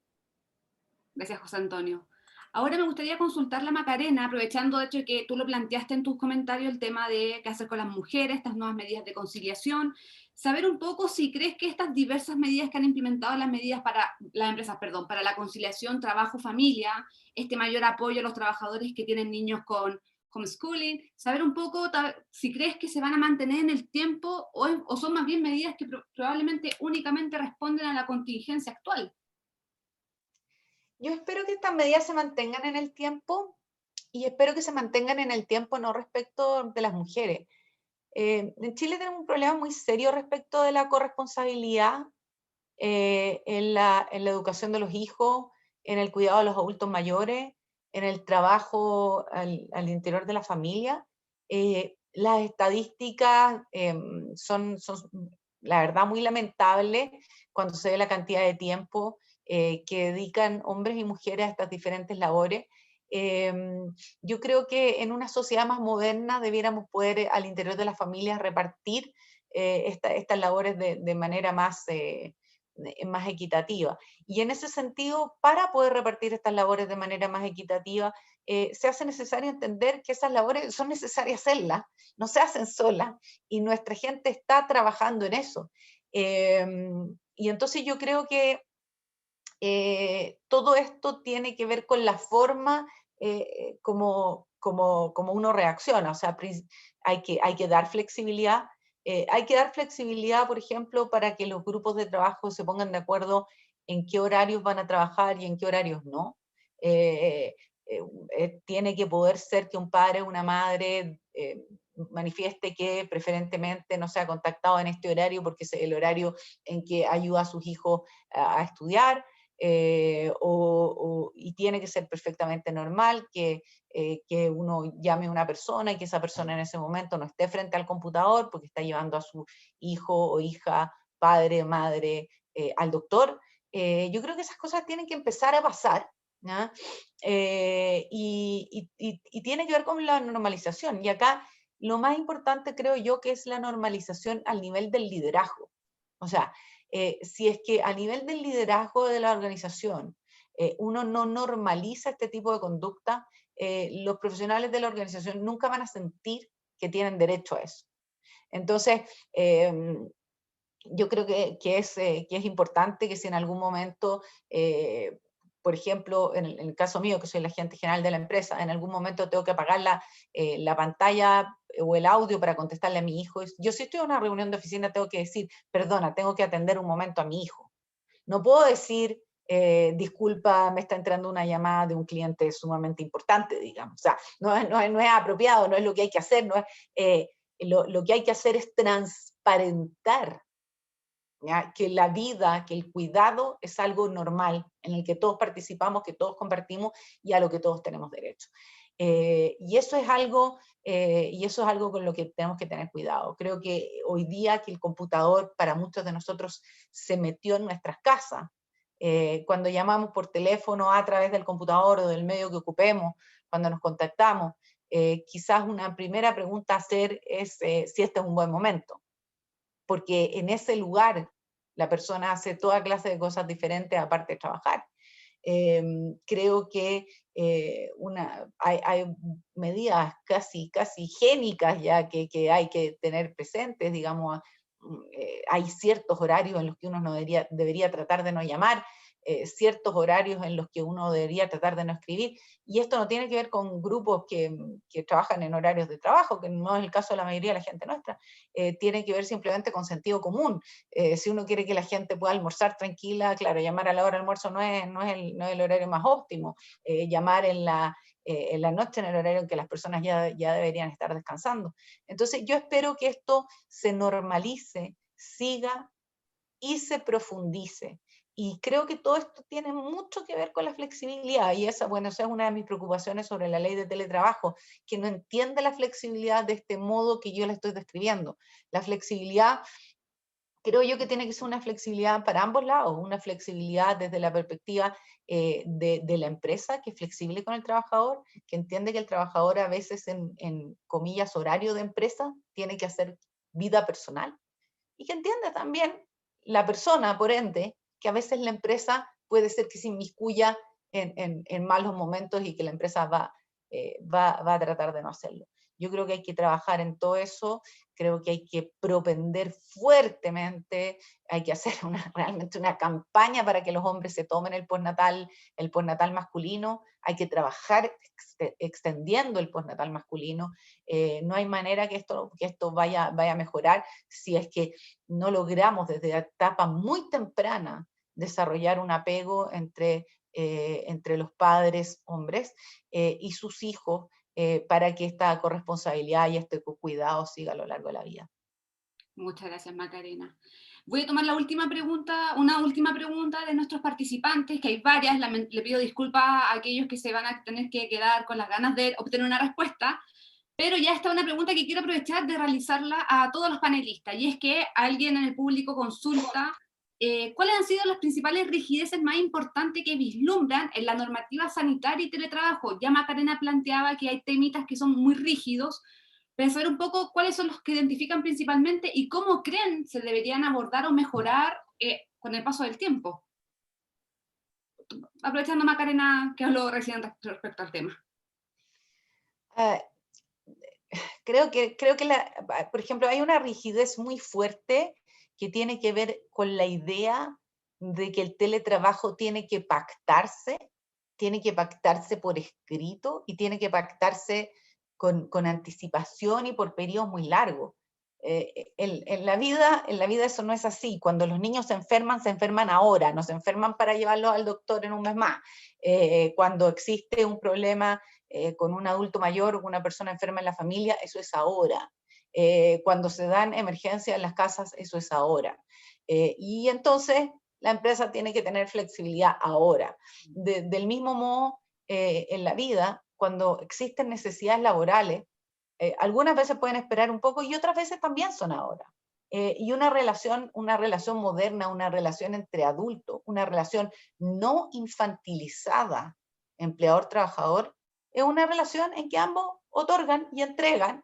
Gracias, José Antonio. Ahora me gustaría consultarle a Macarena, aprovechando de hecho que tú lo planteaste en tus comentarios, el tema de qué hacer con las mujeres, estas nuevas medidas de conciliación, saber un poco si crees que estas diversas medidas que han implementado las medidas para las empresas, para la conciliación trabajo-familia, este mayor apoyo a los trabajadores que tienen niños con homeschooling, saber un poco si crees que se van a mantener en el tiempo o son más bien medidas que probablemente únicamente responden a la contingencia actual. Yo espero que estas medidas se mantengan en el tiempo y espero que se mantengan en el tiempo no respecto de las mujeres. En Chile tenemos un problema muy serio respecto de la corresponsabilidad en la educación de los hijos, en el cuidado de los adultos mayores, en el trabajo al interior de la familia. Las estadísticas son, la verdad, muy lamentables cuando se ve la cantidad de tiempo que dedican hombres y mujeres a estas diferentes labores. Yo creo que en una sociedad más moderna debiéramos poder al interior de las familias repartir estas labores de manera más equitativa. Y en ese sentido, para poder repartir estas labores de manera más equitativa, se hace necesario entender que esas labores son necesarias hacerlas, no se hacen solas, y nuestra gente está trabajando en eso. Y entonces yo creo que todo esto tiene que ver con la forma como uno reacciona. O sea, hay que dar flexibilidad. Hay que dar flexibilidad, por ejemplo, para que los grupos de trabajo se pongan de acuerdo en qué horarios van a trabajar y en qué horarios no. Tiene que poder ser que un padre o una madre manifieste que preferentemente no sea contactado en este horario porque es el horario en que ayuda a sus hijos a estudiar. Y tiene que ser perfectamente normal que uno llame a una persona y que esa persona en ese momento no esté frente al computador porque está llevando a su hijo o hija, padre, madre, al doctor. Yo creo que esas cosas tienen que empezar a pasar, ¿no? Y tiene que ver con la normalización. Y acá lo más importante creo yo que es la normalización al nivel del liderazgo. O sea, si es que a nivel del liderazgo de la organización uno no normaliza este tipo de conducta, los profesionales de la organización nunca van a sentir que tienen derecho a eso. Entonces, yo creo que es importante que si en algún momento, por ejemplo, en el caso mío, que soy el gerente general de la empresa, en algún momento tengo que apagar la pantalla o el audio para contestarle a mi hijo. Yo si estoy en una reunión de oficina tengo que decir, perdona, tengo que atender un momento a mi hijo. No puedo decir, disculpa, me está entrando una llamada de un cliente sumamente importante, digamos. O sea, no es apropiado, no es lo que hay que hacer, no es, lo que hay que hacer es transparentar, ¿ya? Que la vida, que el cuidado es algo normal, en el que todos participamos, que todos compartimos y a lo que todos tenemos derecho. Y eso es algo con lo que tenemos que tener cuidado. Creo que hoy día que el computador para muchos de nosotros se metió en nuestras casas, cuando llamamos por teléfono a través del computador o del medio que ocupemos, cuando nos contactamos, quizás una primera pregunta a hacer es si este es un buen momento, porque en ese lugar la persona hace toda clase de cosas diferentes aparte de trabajar. Creo que hay medidas casi higiénicas ya que hay que tener presentes, digamos, hay ciertos horarios en los que uno no debería tratar de no llamar, ciertos horarios en los que uno debería tratar de no escribir, y esto no tiene que ver con grupos que trabajan en horarios de trabajo, que no es el caso de la mayoría de la gente nuestra, tiene que ver simplemente con sentido común. Si uno quiere que la gente pueda almorzar tranquila, claro, llamar a la hora de almuerzo no es el horario más óptimo, llamar en la noche, en el horario en que las personas ya deberían estar descansando. Entonces yo espero que esto se normalice, siga y se profundice. Y creo que todo esto tiene mucho que ver con la flexibilidad, y esa, bueno, esa es una de mis preocupaciones sobre la ley de teletrabajo, que no entiende la flexibilidad de este modo que yo la estoy describiendo. La flexibilidad, creo yo que tiene que ser una flexibilidad para ambos lados, una flexibilidad desde la perspectiva de la empresa, que es flexible con el trabajador, que entiende que el trabajador a veces en comillas horario de empresa tiene que hacer vida personal, y que entiende también la persona, por ende, que a veces la empresa puede ser que se inmiscuya en malos momentos y que la empresa va a tratar de no hacerlo. Yo creo que hay que trabajar en todo eso, creo que hay que propender fuertemente, hay que hacer realmente una campaña para que los hombres se tomen el postnatal masculino, hay que trabajar extendiendo el postnatal masculino. No hay manera que esto vaya a mejorar si es que no logramos desde la etapa muy temprana desarrollar un apego entre los padres hombres y sus hijos, para que esta corresponsabilidad y este cuidado siga a lo largo de la vida. Muchas gracias, Macarena. Voy a tomar una última pregunta de nuestros participantes, que hay varias. Le pido disculpas a aquellos que se van a tener que quedar con las ganas de obtener una respuesta, pero ya está una pregunta que quiero aprovechar de realizarla a todos los panelistas, y es que alguien en el público consulta ¿cuáles han sido las principales rigideces más importantes que vislumbran en la normativa sanitaria y teletrabajo? Ya Macarena planteaba que hay temitas que son muy rígidos, pero saber un poco cuáles son los que identifican principalmente y cómo creen se deberían abordar o mejorar con el paso del tiempo. Aprovechando, Macarena, que habló recién respecto al tema. Creo que por ejemplo, hay una rigidez muy fuerte que tiene que ver con la idea de que el teletrabajo tiene que pactarse por escrito y tiene que pactarse con anticipación y por periodos muy largos. En la vida eso no es así. Cuando los niños se enferman ahora, no se enferman para llevarlos al doctor en un mes más. Cuando existe un problema con un adulto mayor o con una persona enferma en la familia, eso es ahora. Cuando se dan emergencias en las casas, eso es ahora. Y entonces la empresa tiene que tener flexibilidad ahora. Del mismo modo, en la vida, cuando existen necesidades laborales, algunas veces pueden esperar un poco y otras veces también son ahora. Y una relación moderna, una relación entre adultos, una relación no infantilizada, empleador-trabajador, es una relación en que ambos otorgan y entregan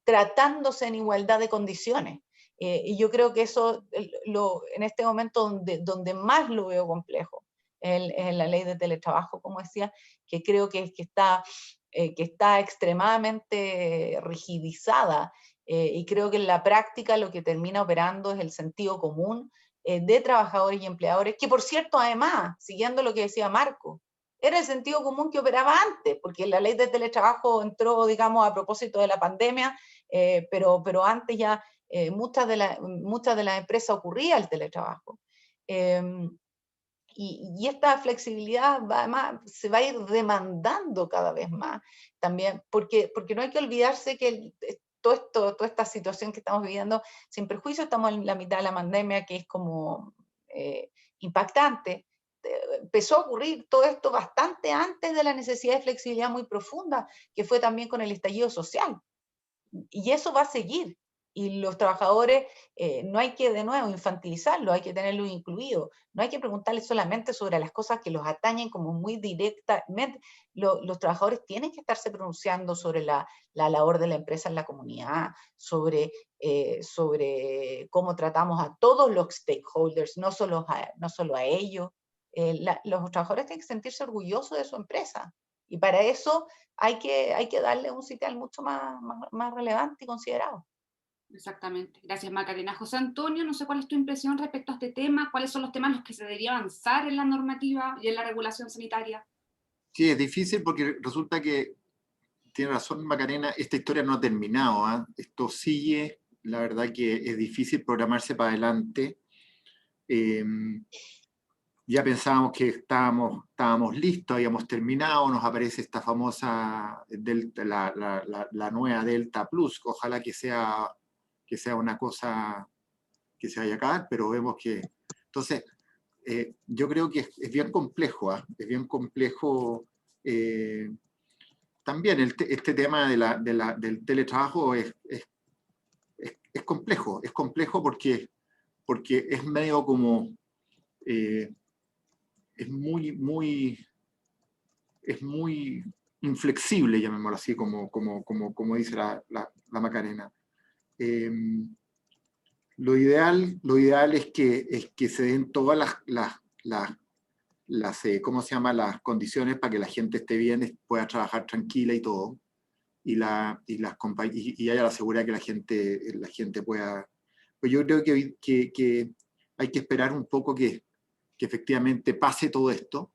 tratándose en igualdad de condiciones. Y yo creo que eso, en este momento donde más lo veo complejo, en la ley de teletrabajo, como decía, que creo que está extremadamente rigidizada, y creo que en la práctica lo que termina operando es el sentido común de trabajadores y empleadores, que por cierto, además, siguiendo lo que decía Marco, era el sentido común que operaba antes, porque la ley de teletrabajo entró, digamos, a propósito de la pandemia, pero antes ya muchas de las empresas ocurría el teletrabajo. Y esta flexibilidad además se va a ir demandando cada vez más también, porque no hay que olvidarse que toda esta situación que estamos viviendo, sin perjuicio, estamos en la mitad de la pandemia, que es como impactante. Empezó a ocurrir todo esto bastante antes de la necesidad de flexibilidad muy profunda, que fue también con el estallido social. Y eso va a seguir. Y los trabajadores no hay que de nuevo infantilizarlos, hay que tenerlos incluidos. No hay que preguntarles solamente sobre las cosas que los atañen como muy directamente. Los trabajadores tienen que estarse pronunciando sobre la labor de la empresa en la comunidad, sobre cómo tratamos a todos los stakeholders, no solo a ellos. Los trabajadores tienen que sentirse orgullosos de su empresa. Y para eso hay que darle un sitial mucho más relevante y considerado. Exactamente. Gracias, Macarena. José Antonio, no sé cuál es tu impresión respecto a este tema, cuáles son los temas en los que se debería avanzar en la normativa y en la regulación sanitaria. Sí, es difícil porque resulta que, tiene razón Macarena, esta historia no ha terminado, ¿ah? Esto sigue, la verdad que es difícil programarse para adelante. Eh, ya pensábamos que estábamos listos, habíamos terminado, nos aparece esta famosa Delta, la nueva Delta Plus, ojalá que sea una cosa que se vaya a acabar, pero vemos que... Entonces, yo creo que es bien complejo, ¿ah? Es bien complejo. También este tema del teletrabajo es complejo porque es medio como... es muy inflexible, llamémoslo así, como dice la Macarena. Lo ideal es que se den todas ¿cómo se llama? Las condiciones para que la gente esté bien, pueda trabajar tranquila y todo, y haya la seguridad que la gente pueda... Pues yo creo que hay que esperar un poco que efectivamente pase todo esto.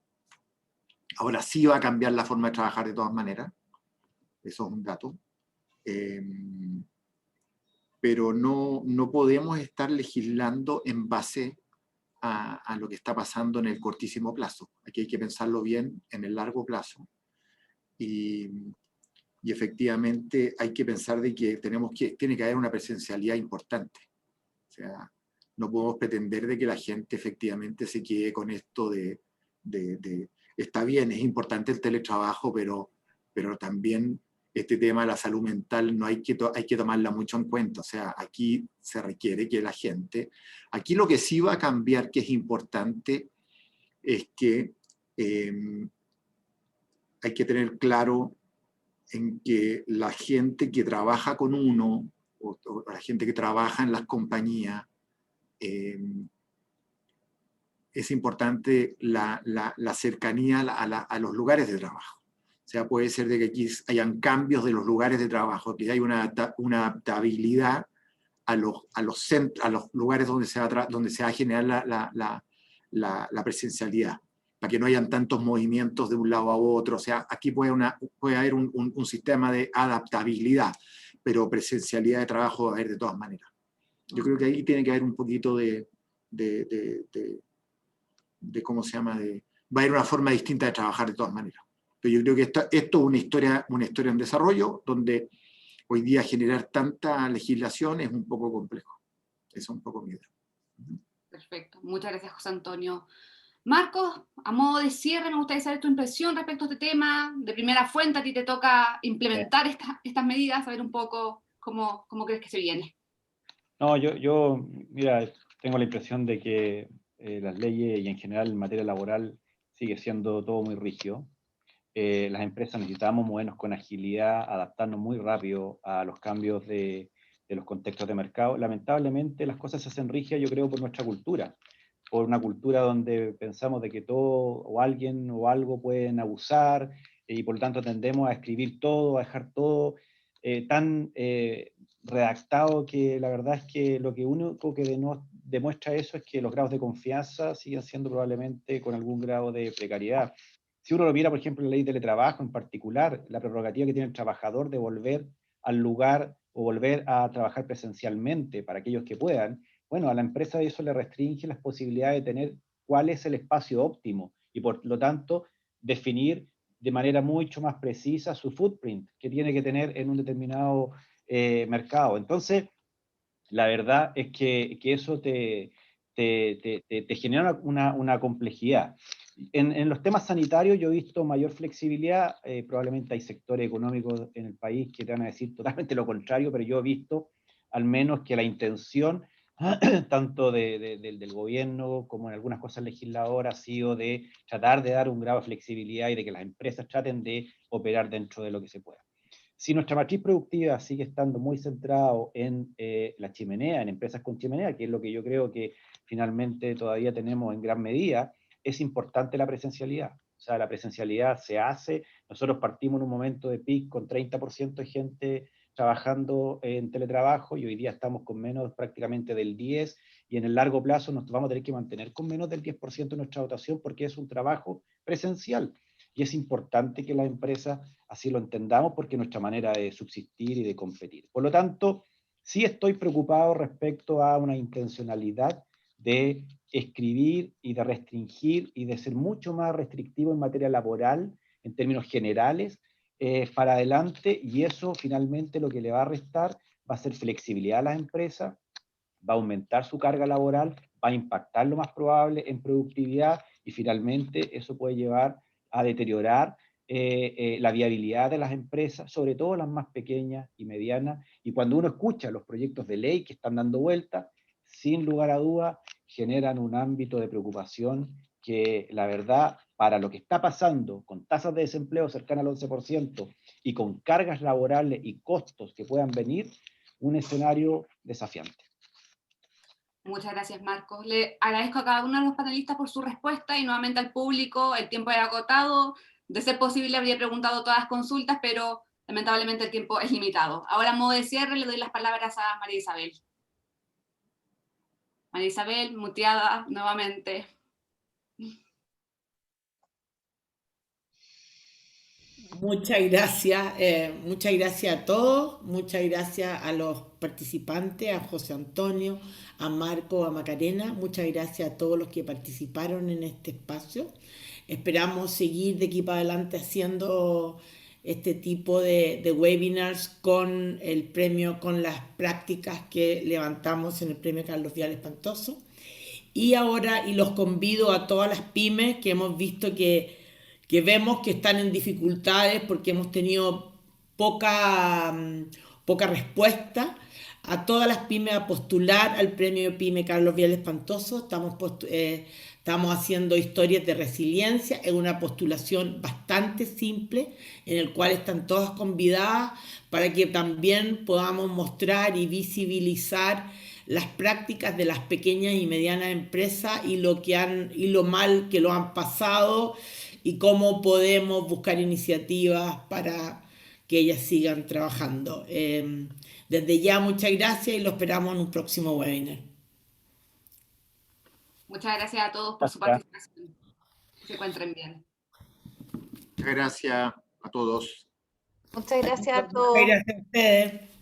Ahora sí va a cambiar la forma de trabajar de todas maneras, eso es un dato. Pero no podemos estar legislando en base a lo que está pasando en el cortísimo plazo. Aquí hay que pensarlo bien en el largo plazo. Y efectivamente hay que pensar de que tiene que haber una presencialidad importante. O sea, no podemos pretender de que la gente efectivamente se quede con esto está bien, es importante el teletrabajo, pero también este tema de la salud mental hay que tomarla mucho en cuenta. O sea, aquí se requiere que la gente... Aquí lo que sí va a cambiar, que es importante, es que hay que tener claro en que la gente que trabaja con uno, o la gente que trabaja en las compañías, es importante la cercanía a los lugares de trabajo. O sea, puede ser de que aquí hayan cambios de los lugares de trabajo, que hay una adaptabilidad a los lugares donde se va a generar la presencialidad, para que no hayan tantos movimientos de un lado a otro. O sea, aquí puede haber un sistema de adaptabilidad, pero presencialidad de trabajo va a haber de todas maneras. Yo creo que ahí tiene que haber un poquito de ¿cómo se llama? Va a haber una forma distinta de trabajar de todas maneras. Pero yo creo que esto es una historia en desarrollo, donde hoy día generar tanta legislación es un poco complejo. Eso es un poco mi idea. Perfecto. Muchas gracias, José Antonio. Marcos, a modo de cierre, me gustaría saber tu impresión respecto a este tema. De primera fuente, a ti te toca implementar estas medidas, saber un poco cómo crees que se viene. No, mira, tengo la impresión de que las leyes y en general en materia laboral sigue siendo todo muy rígido. Las empresas necesitamos movernos con agilidad, adaptarnos muy rápido a los cambios de los contextos de mercado. Lamentablemente las cosas se hacen rígidas, yo creo, por nuestra cultura, por una cultura donde pensamos de que todo o alguien o algo pueden abusar y por lo tanto tendemos a escribir todo, a dejar todo tan redactado, que la verdad es que lo que único que demuestra eso es que los grados de confianza siguen siendo probablemente con algún grado de precariedad. Si uno lo mira, por ejemplo, en la ley de teletrabajo en particular, la prerrogativa que tiene el trabajador de volver al lugar o volver a trabajar presencialmente para aquellos que puedan, bueno, a la empresa eso le restringe las posibilidades de tener cuál es el espacio óptimo y por lo tanto definir de manera mucho más precisa su footprint que tiene que tener en un determinado mercado. Entonces, la verdad es que eso te genera una complejidad. En los temas sanitarios yo he visto mayor flexibilidad, probablemente hay sectores económicos en el país que te van a decir totalmente lo contrario, pero yo he visto al menos que la intención tanto del gobierno como en algunas cosas legisladoras ha sido de tratar de dar un grado de flexibilidad y de que las empresas traten de operar dentro de lo que se pueda. Si nuestra matriz productiva sigue estando muy centrado en la chimenea, en empresas con chimenea, que es lo que yo creo que finalmente todavía tenemos en gran medida, es importante la presencialidad. O sea, la presencialidad se hace, nosotros partimos en un momento de pic con 30% de gente trabajando en teletrabajo y hoy día estamos con menos prácticamente del 10%, y en el largo plazo nos vamos a tener que mantener con menos del 10% de nuestra dotación porque es un trabajo presencial. Y es importante que las empresas así lo entendamos porque es nuestra manera de subsistir y de competir. Por lo tanto, sí estoy preocupado respecto a una intencionalidad de escribir y de restringir y de ser mucho más restrictivo en materia laboral en términos generales para adelante, y eso finalmente lo que le va a restar va a ser flexibilidad a las empresas, va a aumentar su carga laboral, va a impactar lo más probable en productividad y finalmente eso puede llevar a deteriorar la viabilidad de las empresas, sobre todo las más pequeñas y medianas. Y cuando uno escucha los proyectos de ley que están dando vuelta, sin lugar a dudas, generan un ámbito de preocupación que la verdad, para lo que está pasando con tasas de desempleo cercanas al 11% y con cargas laborales y costos que puedan venir, un escenario desafiante. Muchas gracias, Marcos. Le agradezco a cada uno de los panelistas por su respuesta y nuevamente al público. El tiempo era agotado. De ser posible, habría preguntado todas las consultas, pero lamentablemente el tiempo es limitado. Ahora, a modo de cierre, le doy las palabras a María Isabel. María Isabel, muteada nuevamente. Muchas gracias a todos, muchas gracias a los participantes, a José Antonio, a Marco, a Macarena, muchas gracias a todos los que participaron en este espacio. Esperamos seguir de aquí para adelante haciendo este tipo de webinars con el premio, con las prácticas que levantamos en el premio Carlos Vial Espantoso. Y ahora, y los convido a todas las pymes que hemos visto que vemos que están en dificultades porque hemos tenido poca respuesta, a todas las pymes a postular al premio PYME Carlos Vial Espantoso. Estamos haciendo historias de resiliencia, es una postulación bastante simple en el cual están todas convidadas para que también podamos mostrar y visibilizar las prácticas de las pequeñas y medianas empresas y lo mal que lo han pasado y cómo podemos buscar iniciativas para que ellas sigan trabajando. Desde ya, muchas gracias y lo esperamos en un próximo webinar. Muchas gracias a todos por su participación. Que se encuentren bien. Muchas gracias a todos. Muchas gracias a todos. Muchas gracias a ustedes.